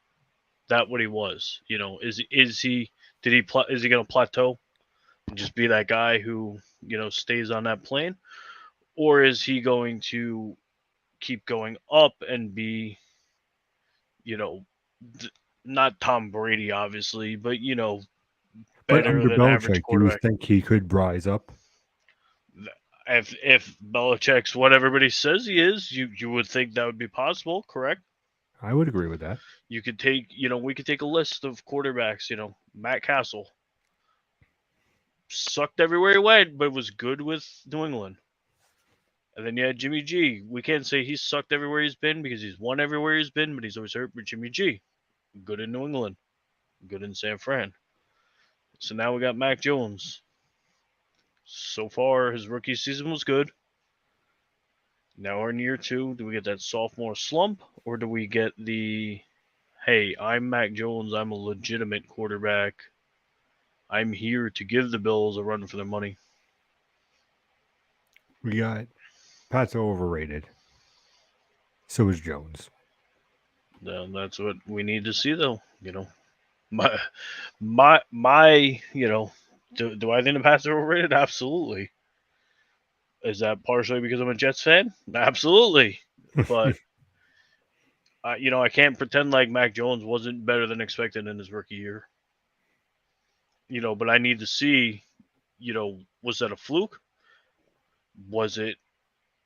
that what he was? Is he is he going to plateau and just be that guy who stays on that plane, or is he going to keep going up and be you know not Tom Brady obviously, but But better under than average Belichick, do you quarterback? think he could rise up? If Belichick's what everybody says he is, you would think that would be possible, correct? I would agree with that. You could take, we could take a list of quarterbacks. Matt Castle sucked everywhere he went, but was good with New England. And then you had Jimmy G. We can't say he's sucked everywhere he's been because he's won everywhere he's been, but he's always hurt with Jimmy G. Good in New England. good in San Fran. So now we got Mac Jones. So far, his rookie season was good. Now we're in year 2. Do we get that sophomore slump, or do we get the, hey, I'm Mac Jones, I'm a legitimate quarterback, I'm here to give the Bills a run for their money? We got Pats are overrated. So is Jones. That's what we need to see, though. My. Do I think the Pats are overrated? Absolutely. Is that partially because I'm a Jets fan? Absolutely. But I can't pretend like Mac Jones wasn't better than expected in his rookie year. But I need to see, was that a fluke? Was it,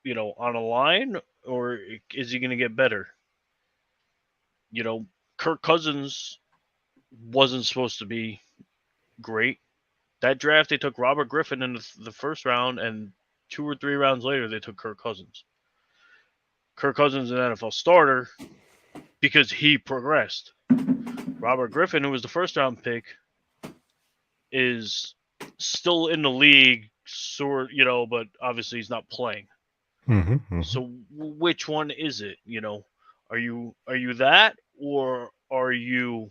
on a line, or is he going to get better? Kirk Cousins wasn't supposed to be great. That draft, they took Robert Griffin in the first round, and 2 or 3 rounds later, they took Kirk Cousins. Kirk Cousins is an NFL starter because he progressed. Robert Griffin, who was the first round pick, is still in the league, but obviously he's not playing. So which one is it? Are you that, or are you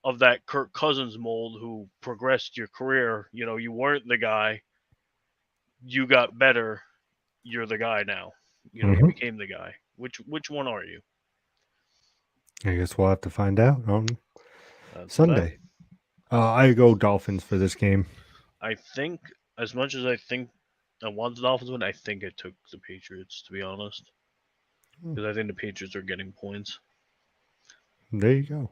of that Kirk Cousins mold who progressed your career? You weren't the guy, you got better, you're the guy now. You became the guy. Which one are you? I guess we'll have to find out on That's Sunday. I go Dolphins for this game. I think, as much as I think I want the Dolphins win, I think I took the Patriots, to be honest, because I think the Patriots are getting points. There you go.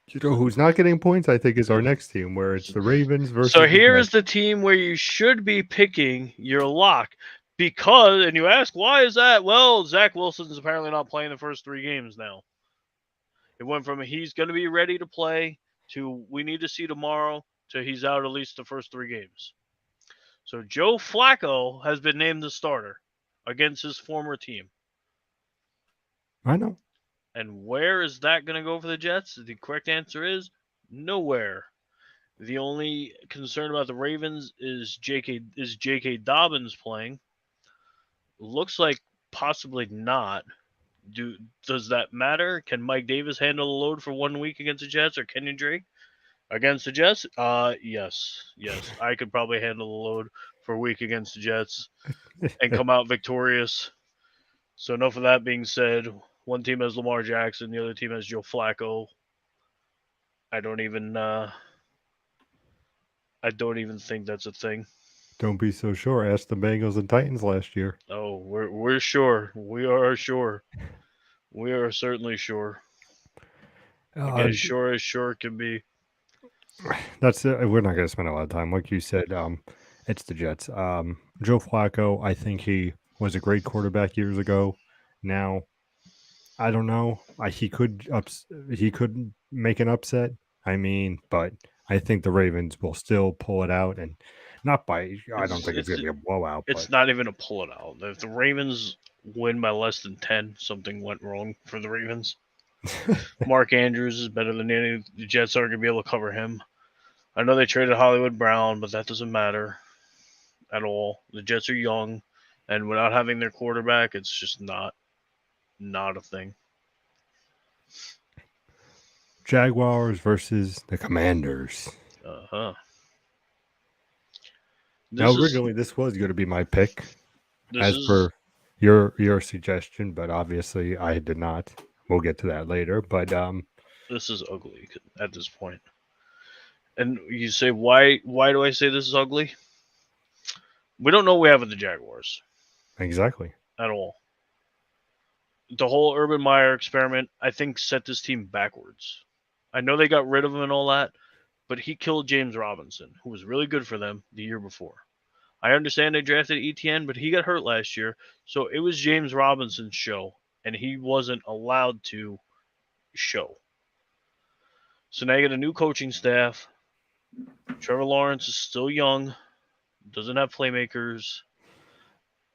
You know who's not getting points? I think is our next team, where it's the Ravens versus. So here the is the team where you should be picking your lock, because, and you ask, why is that? Well, Zach Wilson's apparently not playing the first 3 games now. It went from he's going to be ready to play to we need to see tomorrow to he's out at least the first 3 games. So Joe Flacco has been named the starter against his former team. I know. And where is that going to go for the Jets? The correct answer is nowhere. The only concern about the Ravens is J.K. Dobbins playing. Looks like possibly not. Does that matter? Can Mike Davis handle the load for 1 week against the Jets, or Kenyon Drake against the Jets? Yes. I could probably handle the load for a week against the Jets and come out victorious. So enough of that being said. One team has Lamar Jackson, the other team has Joe Flacco. I don't even think that's a thing. Don't be so sure. Ask the Bengals and Titans last year. Oh, we're sure. We are sure. We are certainly sure. As sure can be. That's we're not going to spend a lot of time, like you said. It's the Jets. Joe Flacco. I think he was a great quarterback years ago. Now, I don't know. He could make an upset. I mean, but I think the Ravens will still pull it out, and not by. I don't think it's going to be a blowout. It's not even a pull it out. If the Ravens win by less than 10, something went wrong for the Ravens. Mark Andrews is better than any. The Jets aren't going to be able to cover him. I know they traded Hollywood Brown, but that doesn't matter at all. The Jets are young, and without having their quarterback, it's just not a thing. Jaguars versus the Commanders. Now, originally, this was going to be my pick, per your suggestion, but obviously, I did not. We'll get to that later. But this is ugly at this point. And you say, why do I say this is ugly? We don't know what we have with the Jaguars. Exactly. At all. The whole Urban Meyer experiment, I think, set this team backwards. I know they got rid of him and all that, but he killed James Robinson, who was really good for them the year before. I understand they drafted ETN, but he got hurt last year, so it was James Robinson's show, and he wasn't allowed to show. So now you get a new coaching staff. Trevor Lawrence is still young, doesn't have playmakers.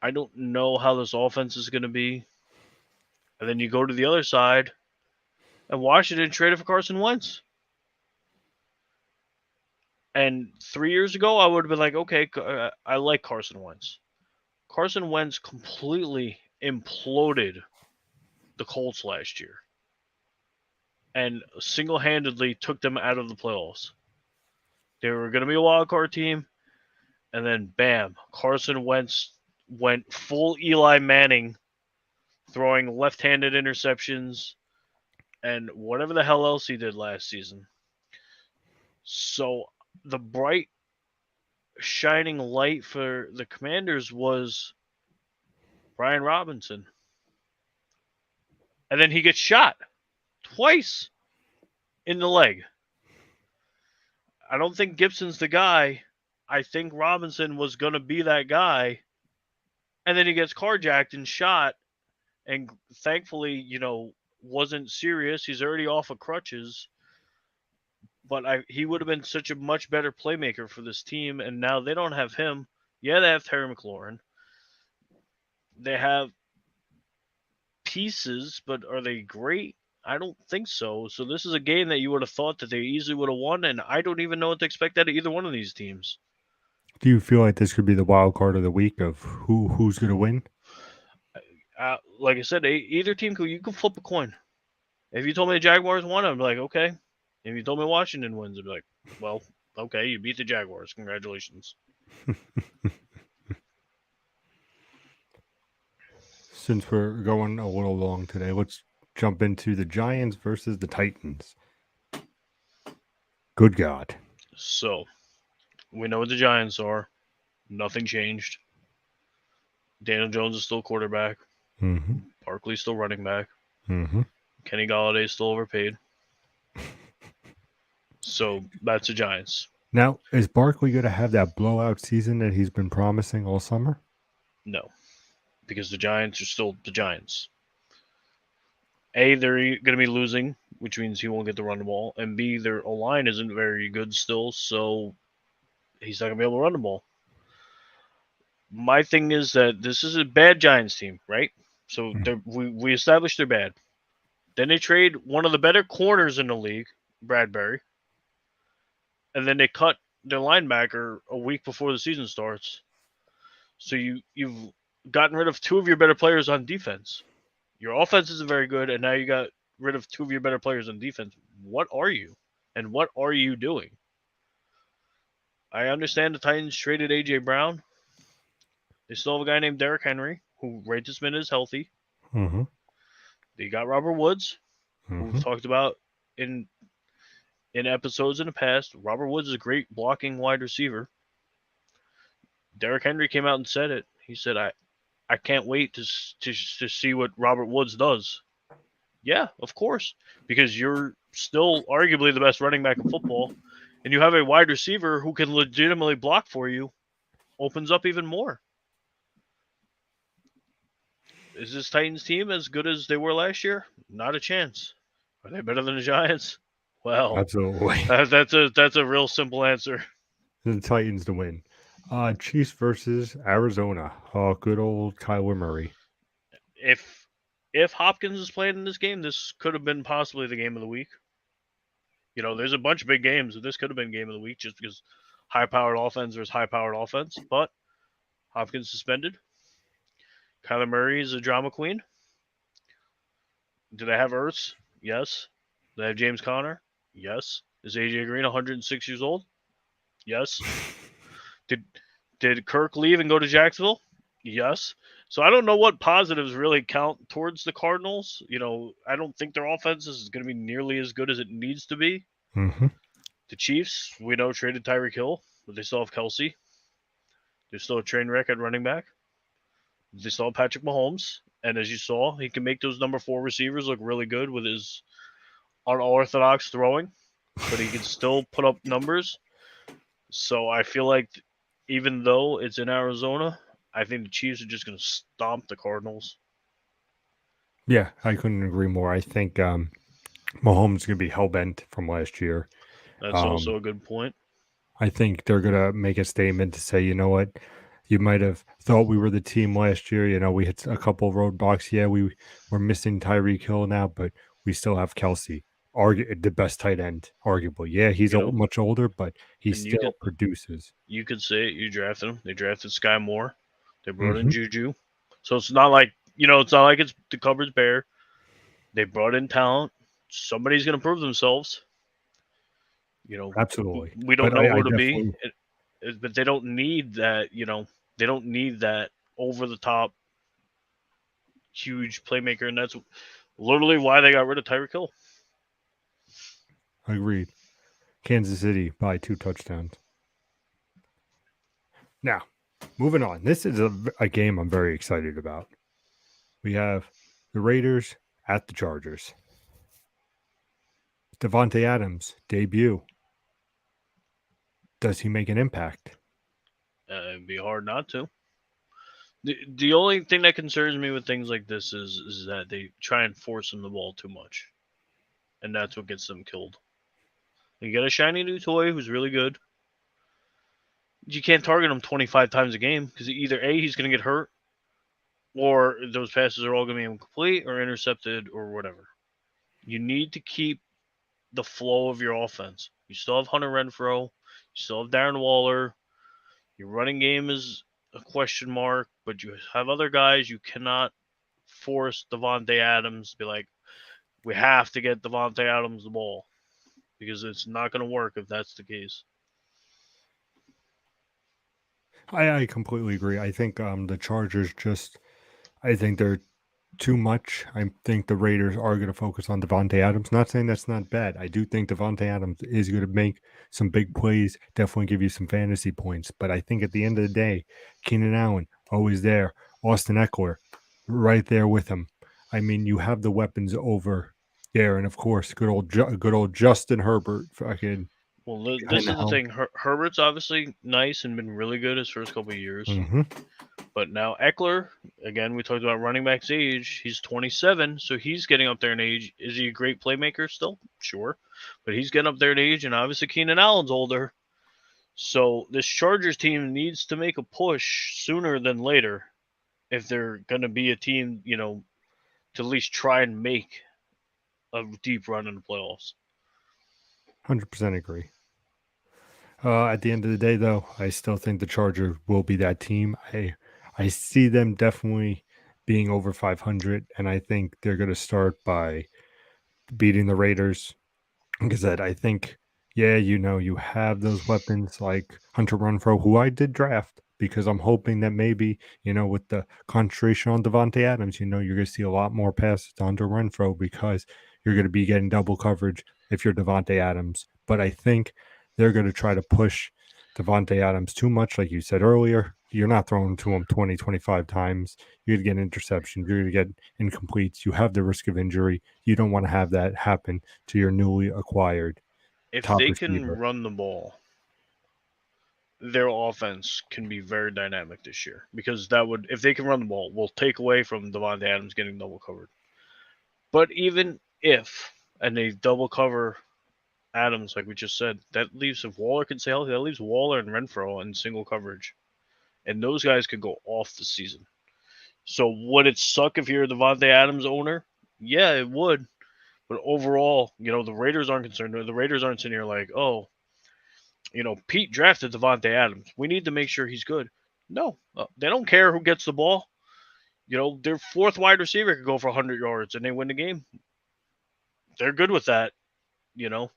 I don't know how this offense is going to be. And then you go to the other side, and Washington traded for Carson Wentz. And 3 years ago, I would have been like, okay, I like Carson Wentz. Carson Wentz completely imploded the Colts last year and single handedly took them out of the playoffs. They were going to be a wild card team, and then bam, Carson Wentz went full Eli Manning, throwing left handed interceptions and whatever the hell else he did last season. So the bright, shining light for the Commanders was Brian Robinson. And then he gets shot twice in the leg. I don't think Gibson's the guy. I think Robinson was going to be that guy. And then he gets carjacked and shot. And thankfully, wasn't serious. He's already off of crutches. But he would have been such a much better playmaker for this team. And now they don't have him. Yeah, they have Terry McLaurin. They have pieces, but are they great? I don't think so. So this is a game that you would have thought that they easily would have won, and I don't even know what to expect out of either one of these teams. Do you feel like this could be the wild card of the week of who's going to win? Like I said, either team you can flip a coin. If you told me the Jaguars won, I'd be like, okay. If you told me Washington wins, I'd be like, well, okay, you beat the Jaguars. Congratulations. Since we're going a little long today, let's jump into the Giants versus the Titans. Good God. So, we know what the Giants are. Nothing changed. Daniel Jones is still quarterback. Mm-hmm. Barkley's still running back. Mm-hmm. Kenny Galladay's still overpaid. So, that's the Giants. Now, is Barkley going to have that blowout season that he's been promising all summer? No, because the Giants are still the Giants. A, they're going to be losing, which means he won't get to run the ball. And B, their O-line isn't very good still, so he's not going to be able to run the ball. My thing is that this is a bad Giants team, right? So we established they're bad. Then they trade one of the better corners in the league, Bradbury. And then they cut their linebacker a week before the season starts. So you've gotten rid of two of your better players on defense. Your offense isn't very good, and now you got rid of two of your better players on defense. What are you? And what are you doing? I understand the Titans traded A.J. Brown. They still have a guy named Derrick Henry, who right this minute is healthy. Mm-hmm. They got Robert Woods, who we've talked about in episodes in the past. Robert Woods is a great blocking wide receiver. Derrick Henry came out and said it. He said, I can't wait to see what Robert Woods does. Yeah, of course, because you're still arguably the best running back in football, and you have a wide receiver who can legitimately block for you, opens up even more. Is this Titans team as good as they were last year? Not a chance. Are they better than the Giants? Well, absolutely. That's a real simple answer. The Titans to win. Chiefs versus Arizona. Oh, good old Kyler Murray. If Hopkins is playing in this game, this could have been possibly the game of the week. There's a bunch of big games, but this could have been game of the week just because high-powered offense versus high-powered offense. But Hopkins suspended. Kyler Murray is a drama queen. Do they have Ertz? Yes. Do they have James Conner? Yes. Is AJ Green 106 years old? Yes. Did Kirk leave and go to Jacksonville? Yes. So I don't know what positives really count towards the Cardinals. I don't think their offense is going to be nearly as good as it needs to be. Mm-hmm. The Chiefs, we know, traded Tyreek Hill, but they still have Kelsey. They're still a train wreck at running back. They still have Patrick Mahomes. And as you saw, he can make those number 4 receivers look really good with his unorthodox throwing, but he can still put up numbers. So I feel like even though it's in Arizona, I think the Chiefs are just going to stomp the Cardinals. Yeah, I couldn't agree more. I think Mahomes is going to be hell-bent from last year. That's also a good point. I think they're going to make a statement to say, you know what, you might have thought we were the team last year. We hit a couple of roadblocks. Yeah, we're missing Tyreek Hill now, but we still have Kelsey. the best tight end, arguably. Yeah, he's You know, much older, but he and you still could produces. say you drafted him. They drafted Sky Moore. They brought in Hmm. Juju. So it's not like it's not like it's the cupboard's bare. They brought in talent. Somebody's going to prove themselves. Absolutely. We don't But know I who to be, definitely but they don't need that. They don't need that over the top huge playmaker, and that's literally why they got rid of Tyreek Hill. agreed. Kansas City by 2 touchdowns. Now, moving on. This is a game I'm very excited about. We have the Raiders at the Chargers. Devontae Adams debut. Does he make an impact? It'd be hard not to. The only thing that concerns me with things like this is that they try and force him the ball too much, and that's what gets them killed. You get a shiny new toy who's really good. You can't target him 25 times a game because either A, he's going to get hurt, or those passes are all going to be incomplete or intercepted or whatever. You need to keep the flow of your offense. You still have Hunter Renfro. You still have Darren Waller. Your running game is a question mark, but you have other guys. You cannot force Devontae Adams to be like, we have to get Devontae Adams the ball because it's not going to work if that's the case. I completely agree. I think the Chargers I think they're too much. I think the Raiders are going to focus on Devontae Adams. Not saying that's not bad. I do think Devontae Adams is going to make some big plays, definitely give you some fantasy points. But I think at the end of the day, Keenan Allen, always there. Austin Eckler, right there with him. I mean, you have the weapons over there. And of course, good old Justin Herbert fucking Well, behind this the is the helm. thing. Herbert's obviously nice and been really good his first couple of years. Hmm. But now Eckler, again, we talked about running back's age. He's 27, so he's getting up there in age. Is he a great playmaker still? Sure. But he's getting up there in age, and obviously Keenan Allen's older. So this Chargers team needs to make a push sooner than later if they're going to be a team, to at least try and make a deep run in the playoffs. 100% agree. At the end of the day, though, I still think the Chargers will be that team. I see them definitely being over 500, and I think they're going to start by beating the Raiders. Like I said, I think, yeah, you have those weapons like Hunter Renfro, who I did draft because I'm hoping that maybe, with the concentration on Devontae Adams, you're going to see a lot more passes to Hunter Renfro because you're going to be getting double coverage if you're Devontae Adams. But I think they're going to try to push Devontae Adams too much. Like you said earlier, you're not throwing to him 20, 25 times. You're going to get interceptions. You're going to get incompletes. You have the risk of injury. You don't want to have that happen to your newly acquired If top they can receiver. run the ball, their offense can be very dynamic this year because if they can run the ball, will take away from Devontae Adams getting double covered. But even and they double cover Adams, like we just said, that leaves, if Waller can stay healthy, that leaves Waller and Renfro in single coverage. And those guys could go off the season. So would it suck if you're a Devontae Adams owner? Yeah, it would. But overall, the Raiders aren't concerned. The Raiders aren't sitting here like, oh, Pete drafted Devontae Adams. We need to make sure he's good. No, they don't care who gets the ball. Their fourth wide receiver could go for 100 yards and they win the game. They're good with that. You know,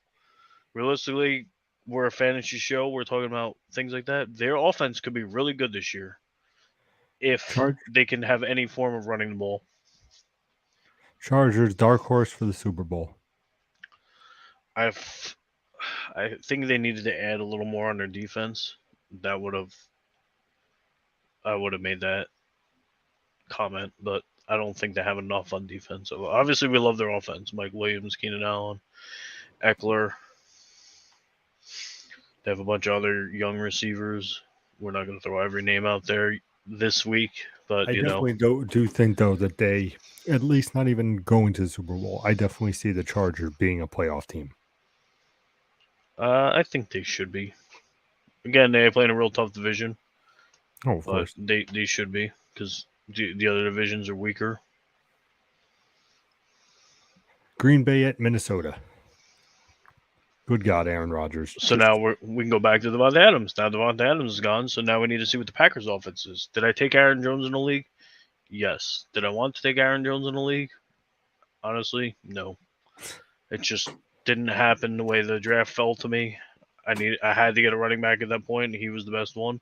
realistically, we're a fantasy show. We're talking about things like that. Their offense could be really good this year if Charge they can have any form of running the ball. Chargers dark horse for the Super Bowl. I think they needed to add a little more on their defense. That I would have made that comment, but I don't think they have enough on defense. So obviously, we love their offense: Mike Williams, Keenan Allen, Eckler. They have a bunch of other young receivers. We're not going to throw every name out there this week, but I definitely do think though that they at least not even going to the Super Bowl. I definitely see the Chargers being a playoff team. I think they should be. Again, they play in a real tough division, Oh, of but course. they should be because the other divisions are weaker. Green Bay at Minnesota. Good God, Aaron Rodgers. So now we can go back to Devontae Adams. Now Devontae Adams is gone, so now we need to see what the Packers' offense is. Did I take Aaron Jones in the league? Yes. Did I want to take Aaron Jones in the league? Honestly, no. It just didn't happen the way the draft fell to me. I had to get a running back at that point, and he was the best one.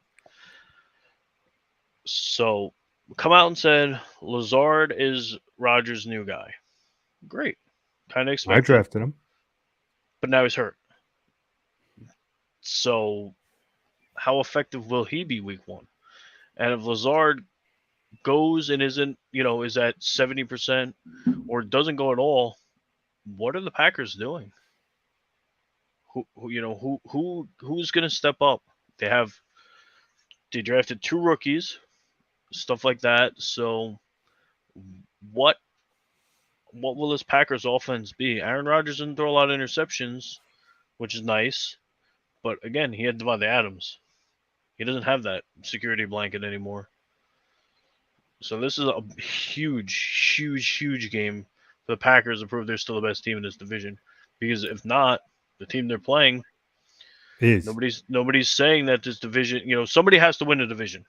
So come out and said Lazard is Rodgers' new guy. Great. Kind of I expected, drafted him. but now he's hurt. So how effective will he be week one? And if Lazard goes and isn't, is at 70% or doesn't go at all, what are the Packers doing? Who's going to step up? They drafted 2 rookies, stuff like that. So what will this Packers offense be? Aaron Rodgers didn't throw a lot of interceptions, which is nice, but again, he had Devontae Adams. He doesn't have that security blanket anymore. So this is a huge, huge, huge game for the Packers to prove they're still the best team in this division. Because if not, the team they're playing, Is nobody's saying that this division, somebody has to win the division.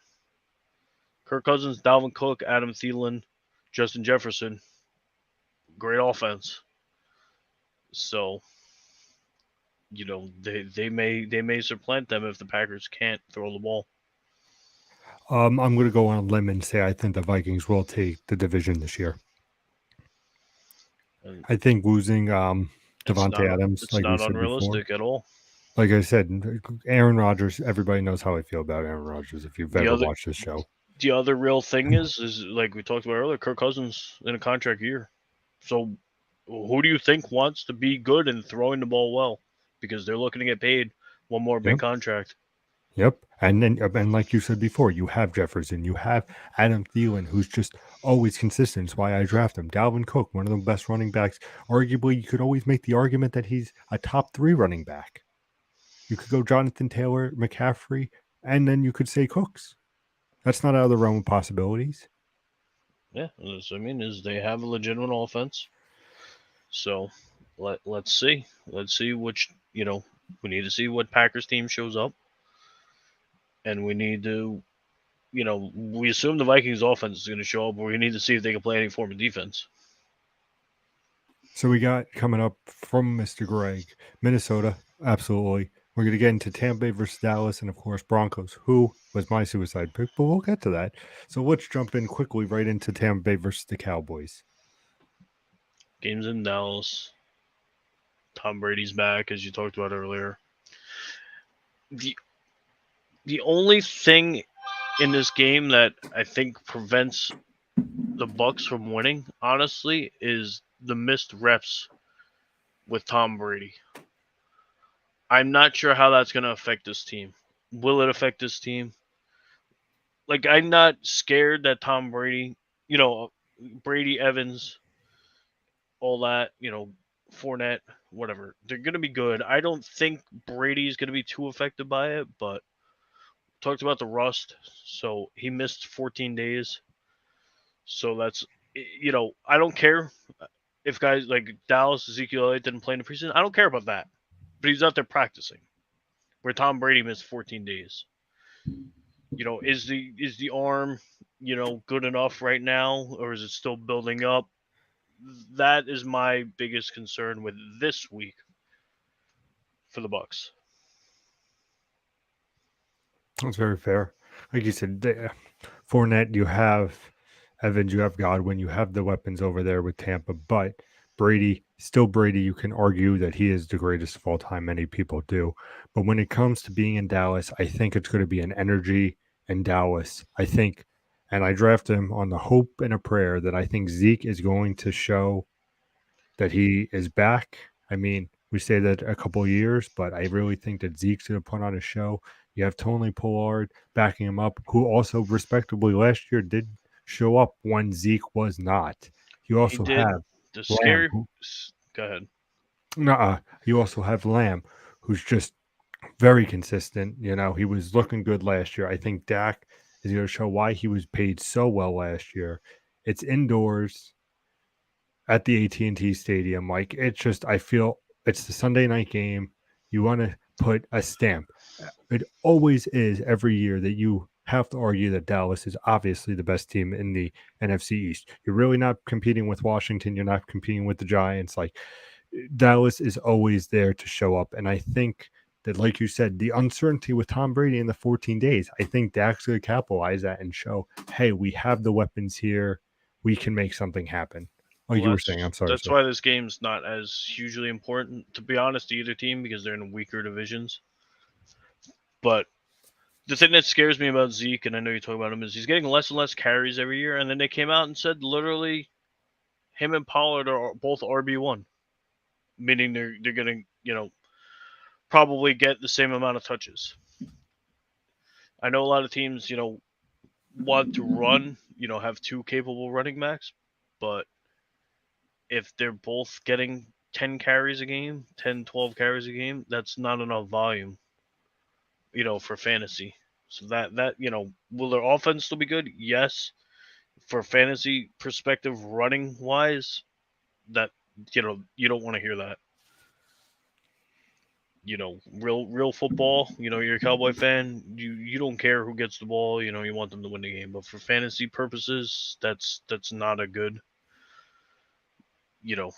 Kirk Cousins, Dalvin Cook, Adam Thielen, Justin Jefferson, great offense. So, they may supplant them if the Packers can't throw the ball. I'm going to go on a limb and say I think the Vikings will take the division this year. And I think losing it's Devontae Adams, it's like we not said before, unrealistic at all. like I said, Aaron Rodgers. Everybody knows how I feel about Aaron Rodgers. If you've The ever other watched this show, the other real thing is like we talked about earlier, Kirk Cousins in a contract year. So who do you think wants to be good and throwing the ball well? Because they're looking to get paid one more big Yep. contract. Yep. And then, and like you said before, you have Jefferson, you have Adam Thielen, who's just always consistent. It's why I draft him. Dalvin Cook, one of the best running backs. Arguably, you could always make the argument that he's a top 3 running back. You could go Jonathan Taylor, McCaffrey, and then you could say Cooks. That's not out of the realm of possibilities. Yeah, is they have a legitimate offense. So let's see. Let's see which we need to see what Packers team shows up. And we need to we assume the Vikings offense is going to show up, but we need to see if they can play any form of defense. So we got coming up from Mr. Greg, Minnesota, absolutely. We're going to get into Tampa Bay versus Dallas and, of course, Broncos, who was my suicide pick, but we'll get to that. So let's jump in quickly right into Tampa Bay versus the Cowboys. Games in Dallas. Tom Brady's back, as you talked about earlier. The only thing in this game that I think prevents the Bucs from winning, honestly, is the missed reps with Tom Brady. I'm not sure how that's going to affect this team. Will it affect this team? Like, I'm not scared that Tom Brady, Brady, Evans, all that, Fournette, whatever, they're going to be good. I don't think Brady's going to be too affected by it, but talked about the rust. So he missed 14 days. So that's, I don't care if guys like Dallas, Ezekiel Elliott didn't play in the preseason. I don't care about that. But he's out there practicing. Where Tom Brady missed 14 days. Is the arm, good enough right now, or is it still building up? That is my biggest concern with this week for the Bucs. That's very fair. Like you said, Fournette, you have Evans, you have Godwin, you have the weapons over there with Tampa, but Brady, still Brady, you can argue that he is the greatest of all time. Many people do. But when it comes to being in Dallas, I think it's going to be an energy in Dallas. I think, and I draft him on the hope and a prayer that I think Zeke is going to show that he is back. I mean, we say that a couple of years, but I really think that Zeke's going to put on a show. You have Tony Pollard backing him up, who also respectably last year did show up when Zeke was not. You also have The Lamb. scary. Go ahead. You also have Lamb, who's just very consistent. He was looking good last year. I think Dak is going to show why he was paid so well last year. It's indoors at the AT&T Stadium. Like, it's just, I feel it's the Sunday night game. You want to put a stamp. It always is every year that you have to argue that Dallas is obviously the best team in the NFC East. You're really not competing with Washington. You're not competing with the Giants. Like Dallas is always there to show up. And I think that, like you said, the uncertainty with Tom Brady in the 14 days, I think Dak's going to capitalize that and show, hey, we have the weapons here. We can make something happen. Oh, Well, you were saying, I'm sorry, that's sir. why this game's not as hugely important, to be honest, to either team because they're in weaker divisions. But the thing that scares me about Zeke, and I know you talk about him, is he's getting less and less carries every year. And then they came out and said literally, him and Pollard are both RB1, meaning they're going to probably get the same amount of touches. I know a lot of teams want to run, have two capable running backs, but if they're both getting 10 carries a game, 10, 12 carries a game, that's not enough volume, for fantasy. So will their offense still be good? Yes. For fantasy perspective, running wise, that, you don't want to hear that. Real football, you're a Cowboy fan, you don't care who gets the ball, you want them to win the game. But for fantasy purposes, that's not a good, you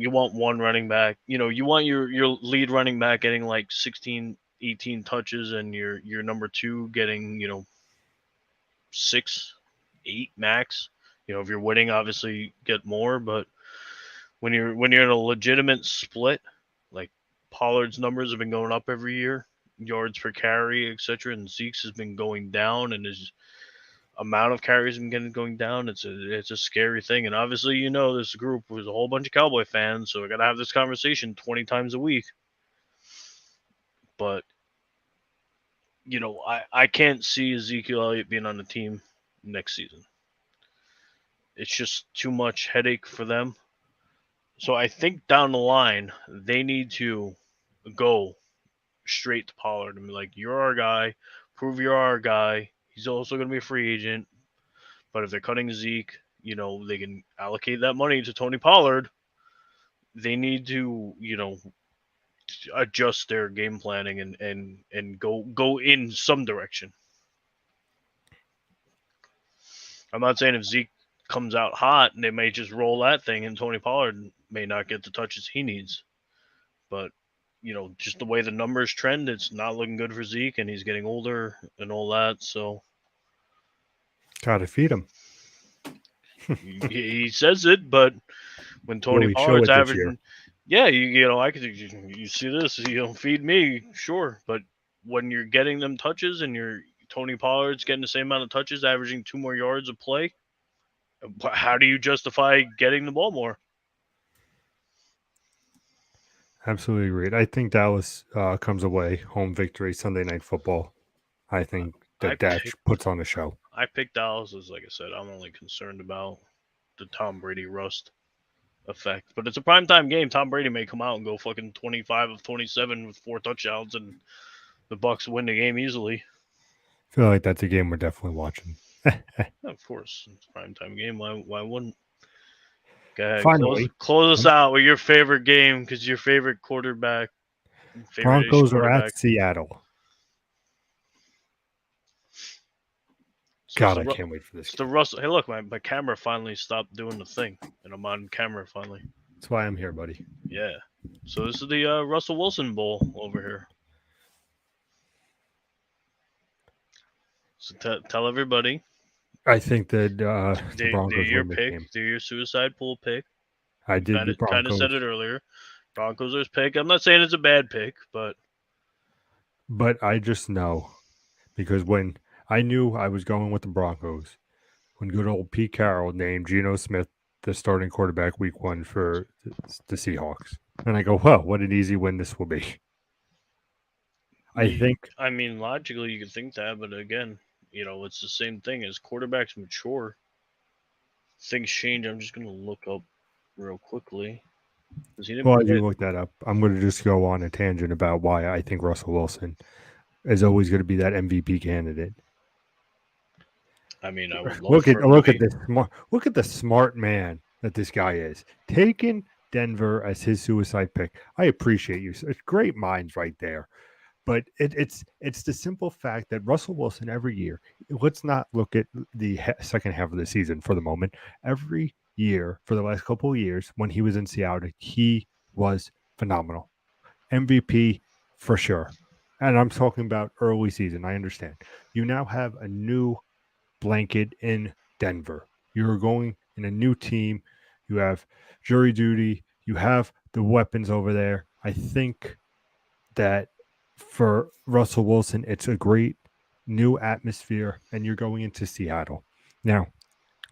want one running back, you want your lead running back getting like 16, 18 touches and your number two getting, 6, 8 max. If you're winning, obviously get more, but when you're in a legitimate split, like Pollard's numbers have been going up every year, yards per carry, etc., and Zeke's has been going down, and his amount of carries has been going down. It's a scary thing, and obviously, this group was a whole bunch of Cowboy fans, so I gotta have this conversation 20 times a week. But I can't see Ezekiel Elliott being on the team next season. It's just too much headache for them. So I think down the line they need to go straight to Pollard and be like, "You're our guy. Prove you're our guy." He's also going to be a free agent, but if they're cutting Zeke, they can allocate that money to Tony Pollard. They need to, adjust their game planning and go in some direction. I'm not saying if Zeke comes out hot, they may just roll that thing, and Tony Pollard may not get the touches he needs. But just the way the numbers trend, it's not looking good for Zeke, and he's getting older and all that. So Gotta feed him. he says it, but when Tony Will he show Pollard's it this year? averaging, yeah, I could you see this, feed me, sure, but when you're getting them touches and Tony Pollard's getting the same amount of touches, averaging 2 more yards of play, how do you justify getting the ball more? Absolutely agreed. I think Dallas comes away home victory Sunday Night Football. I think that Dak puts on a show. I picked Dallas as, like I said, I'm only concerned about the Tom Brady rust effect. But it's a primetime game. Tom Brady may come out and go fucking 25 of 27 with 4 touchdowns, and the Bucks win the game easily. I feel like that's a game we're definitely watching. Of course, it's a primetime game. Why wouldn't? Go ahead, Finally, close us out with your favorite game, because your favorite quarterback. Broncos are at Seattle. So God, I can't wait for this. The Russell. Hey, look, my camera finally stopped doing the thing, and I'm on camera finally. That's why I'm here, buddy. Yeah. So this is the Russell Wilson Bowl over here. So tell everybody. I think that the Broncos your win pick. game. Do your suicide pool pick. I did the Broncos. Kind of said it earlier. Broncos are his pick. I'm not saying it's a bad pick, but I just know because when I knew I was going with the Broncos, when good old Pete Carroll named Geno Smith the starting quarterback week 1 for the Seahawks, and I go, well, what an easy win this will be. I mean, logically you could think that, but again, it's the same thing as quarterbacks mature. Things change. I'm just gonna look up real quickly. Well, as you look that up, I'm going to just go on a tangent about why I think Russell Wilson is always going to be that MVP candidate. I mean, I would look at the smart man that this guy is, taking Denver as his suicide pick. I appreciate you. It's great minds right there. But it's the simple fact that Russell Wilson every year. Let's not look at the second half of the season for the moment. Every year for the last couple of years, when he was in Seattle, he was phenomenal. MVP for sure. And I'm talking about early season. I understand. You now have a new blanket in Denver. You're going in a new team. You have jury duty. You have the weapons over there. I think that for Russell Wilson, it's a great new atmosphere, and you're going into Seattle. Now,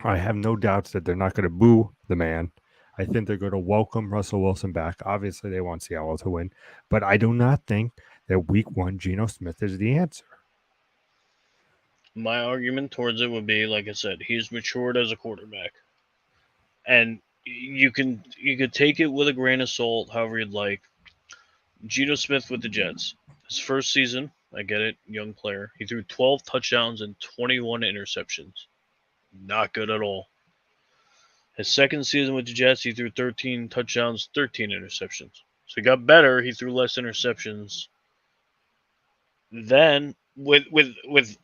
I have no doubts that they're not going to boo the man. I think they're going to welcome Russell Wilson back. Obviously, they want Seattle to win, but I do not think that week one, Geno Smith is the answer. My argument towards it would be, like I said, he's matured as a quarterback, and you could take it with a grain of salt, however you'd like. Geno Smith with the Jets, his first season, I get it, young player. He threw 12 touchdowns and 21 interceptions. Not good at all. His second season with the Jets, he threw 13 touchdowns, 13 interceptions. So he got better. He threw less interceptions. Then with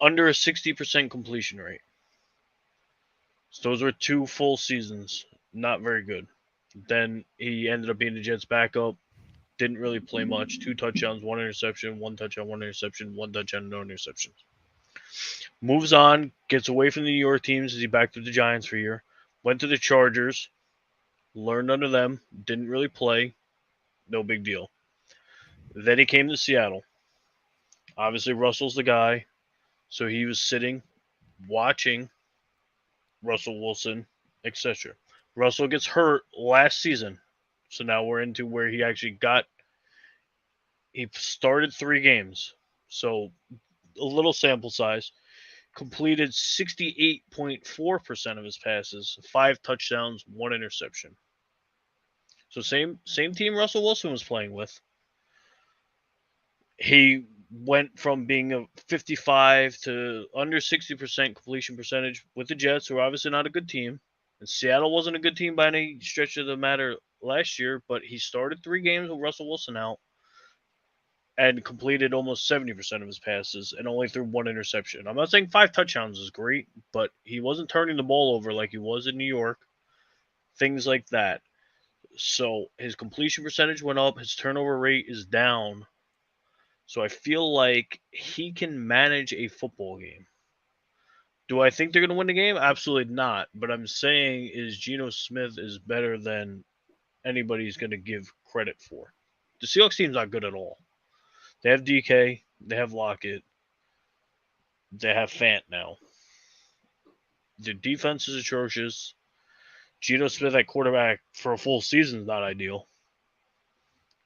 under a 60% completion rate. So those were 2 full seasons. Not very good. Then he ended up being the Jets' backup. Didn't really play much. 2 touchdowns, 1 interception, 1 touchdown, 1 interception, 1 touchdown, no interceptions. Moves on, gets away from the New York teams as he backed up the Giants for a year. Went to the Chargers, learned under them, didn't really play, no big deal. Then he came to Seattle. Obviously, Russell's the guy, so he was sitting, watching Russell Wilson, etc. Russell gets hurt last season, so now we're into where he started 3 games, so a little sample size. Completed 68.4% of his passes, 5 touchdowns, 1 interception. So same team Russell Wilson was playing with. He went from being a 55 to under 60% completion percentage with the Jets, who are obviously not a good team. And Seattle wasn't a good team by any stretch of the matter last year, but he started 3 games with Russell Wilson out and completed almost 70% of his passes and only threw 1 interception. I'm not saying 5 touchdowns is great, but he wasn't turning the ball over like he was in New York. Things like that. So his completion percentage went up, his turnover rate is down. So I feel like he can manage a football game. Do I think they're going to win the game? Absolutely not. But I'm saying is Geno Smith is better than anybody's going to give credit for. The Seahawks team's not good at all. They have DK, they have Lockett, they have Fant now. Their defense is atrocious. Geno Smith at quarterback for a full season is not ideal.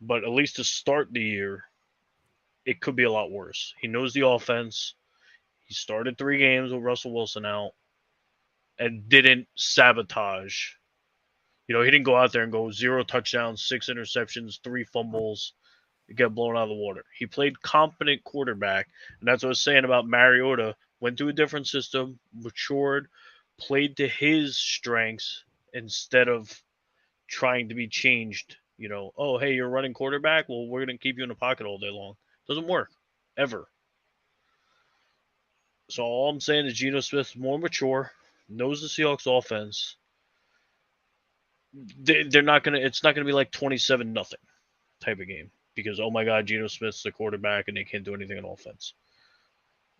But at least to start the year, it could be a lot worse. He knows the offense. He started 3 games with Russell Wilson out and didn't sabotage. He didn't go out there and go 0 touchdowns, 6 interceptions, 3 fumbles, get blown out of the water. He played competent quarterback, and that's what I was saying about Mariota. Went to a different system, matured, played to his strengths instead of trying to be changed. Oh, hey, you're running quarterback. Well, we're going to keep you in the pocket all day long. Doesn't work, ever. So all I'm saying is Geno Smith's more mature, knows the Seahawks offense. They're not gonna. It's not gonna be like 27-0 type of game because oh my God, Geno Smith's the quarterback and they can't do anything on offense.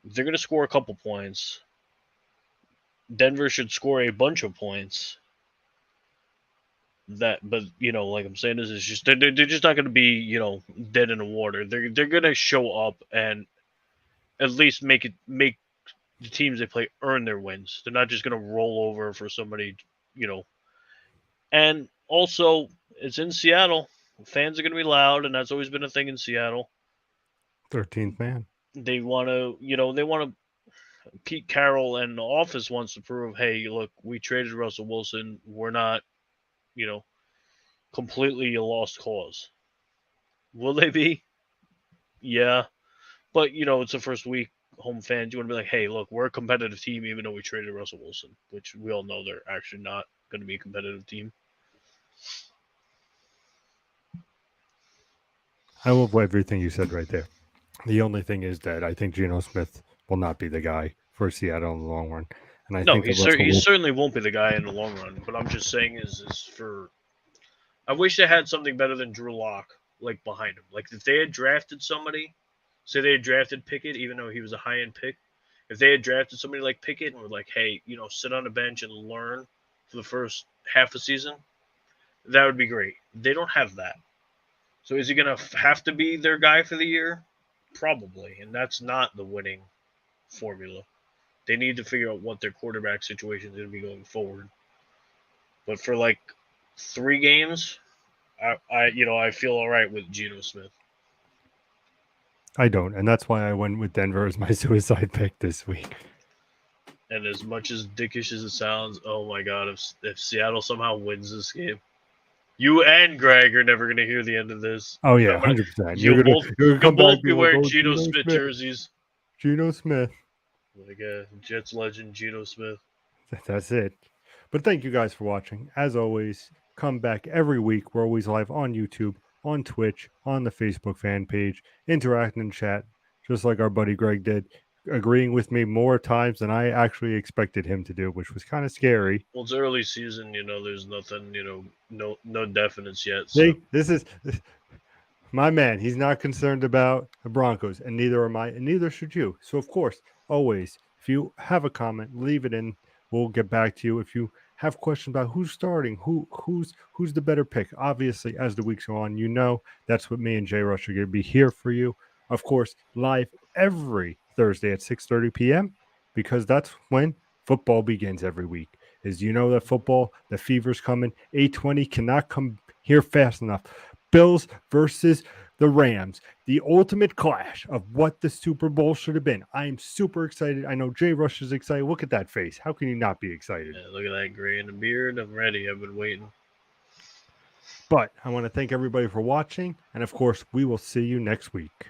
They're gonna score a couple points. Denver should score a bunch of points. But like I'm saying, this is just they're just not gonna be dead in the water. They're gonna show up and at least make the teams they play earn their wins. They're not just gonna roll over for somebody. And also, it's in Seattle. Fans are going to be loud, and that's always been a thing in Seattle. 13th man. They want to. Pete Carroll and the office wants to prove, hey, look, we traded Russell Wilson. We're not, you know, completely a lost cause. Will they be? Yeah, but it's the first week. Home fans, you want to be like, hey, look, we're a competitive team, even though we traded Russell Wilson, which we all know they're actually not going to be a competitive team. I love everything you said right there. The only thing is that I think Geno Smith will not be the guy for Seattle in the long run, and I No, think that Russell he will. certainly won't be the guy in the long run. But I'm just saying is for I wish they had something better than Drew Lock like behind him. Like if they had drafted somebody, say they had drafted Pickett, even though he was a high end pick. If they had drafted somebody like Pickett and were like, hey, sit on the bench and learn for the first half a season, that would be great. They don't have that. So is he going to have to be their guy for the year? Probably. And that's not the winning formula. They need to figure out what their quarterback situation is going to be going forward. But for like 3 games, I feel all right with Geno Smith. I don't, and that's why I went with Denver as my suicide pick this week. And as much as dickish as it sounds, oh my god, if Seattle somehow wins this game, you and Greg are never gonna hear the end of this. Oh yeah, I'm gonna 100%. you'll both You're gonna you'll come back both and be be like, wearing oh, Geno Geno Smith Smith, jerseys. Geno Smith. Like Jets legend Geno Smith. That's it. But thank you guys for watching. As always, come back every week. We're always live on YouTube, on Twitch, on the Facebook fan page, interacting in chat, just like our buddy Greg did, agreeing with me more times than I actually expected him to do, which was kind of scary. Well, it's early season, there's nothing, no definites yet. So See, this is my man. He's not concerned about the Broncos, and neither am I, and neither should you. So, of course, always, if you have a comment, leave it in. We'll get back to you. If you have questions about who's starting, who's the better pick, obviously, as the weeks go on, that's what me and JRush are going to be here for you. Of course, live every Thursday at 6:30 p.m. because that's when football begins every week. As you know that football, the fever's coming. 8:20 cannot come here fast enough. Bills versus the Rams, the ultimate clash of what the Super Bowl should have been. I am super excited. I know JRush is excited. Look at that face. How can you not be excited? yeah, look at that gray in the beard. I'm ready. I've been waiting. But I want to thank everybody for watching. And of course, we will see you next week.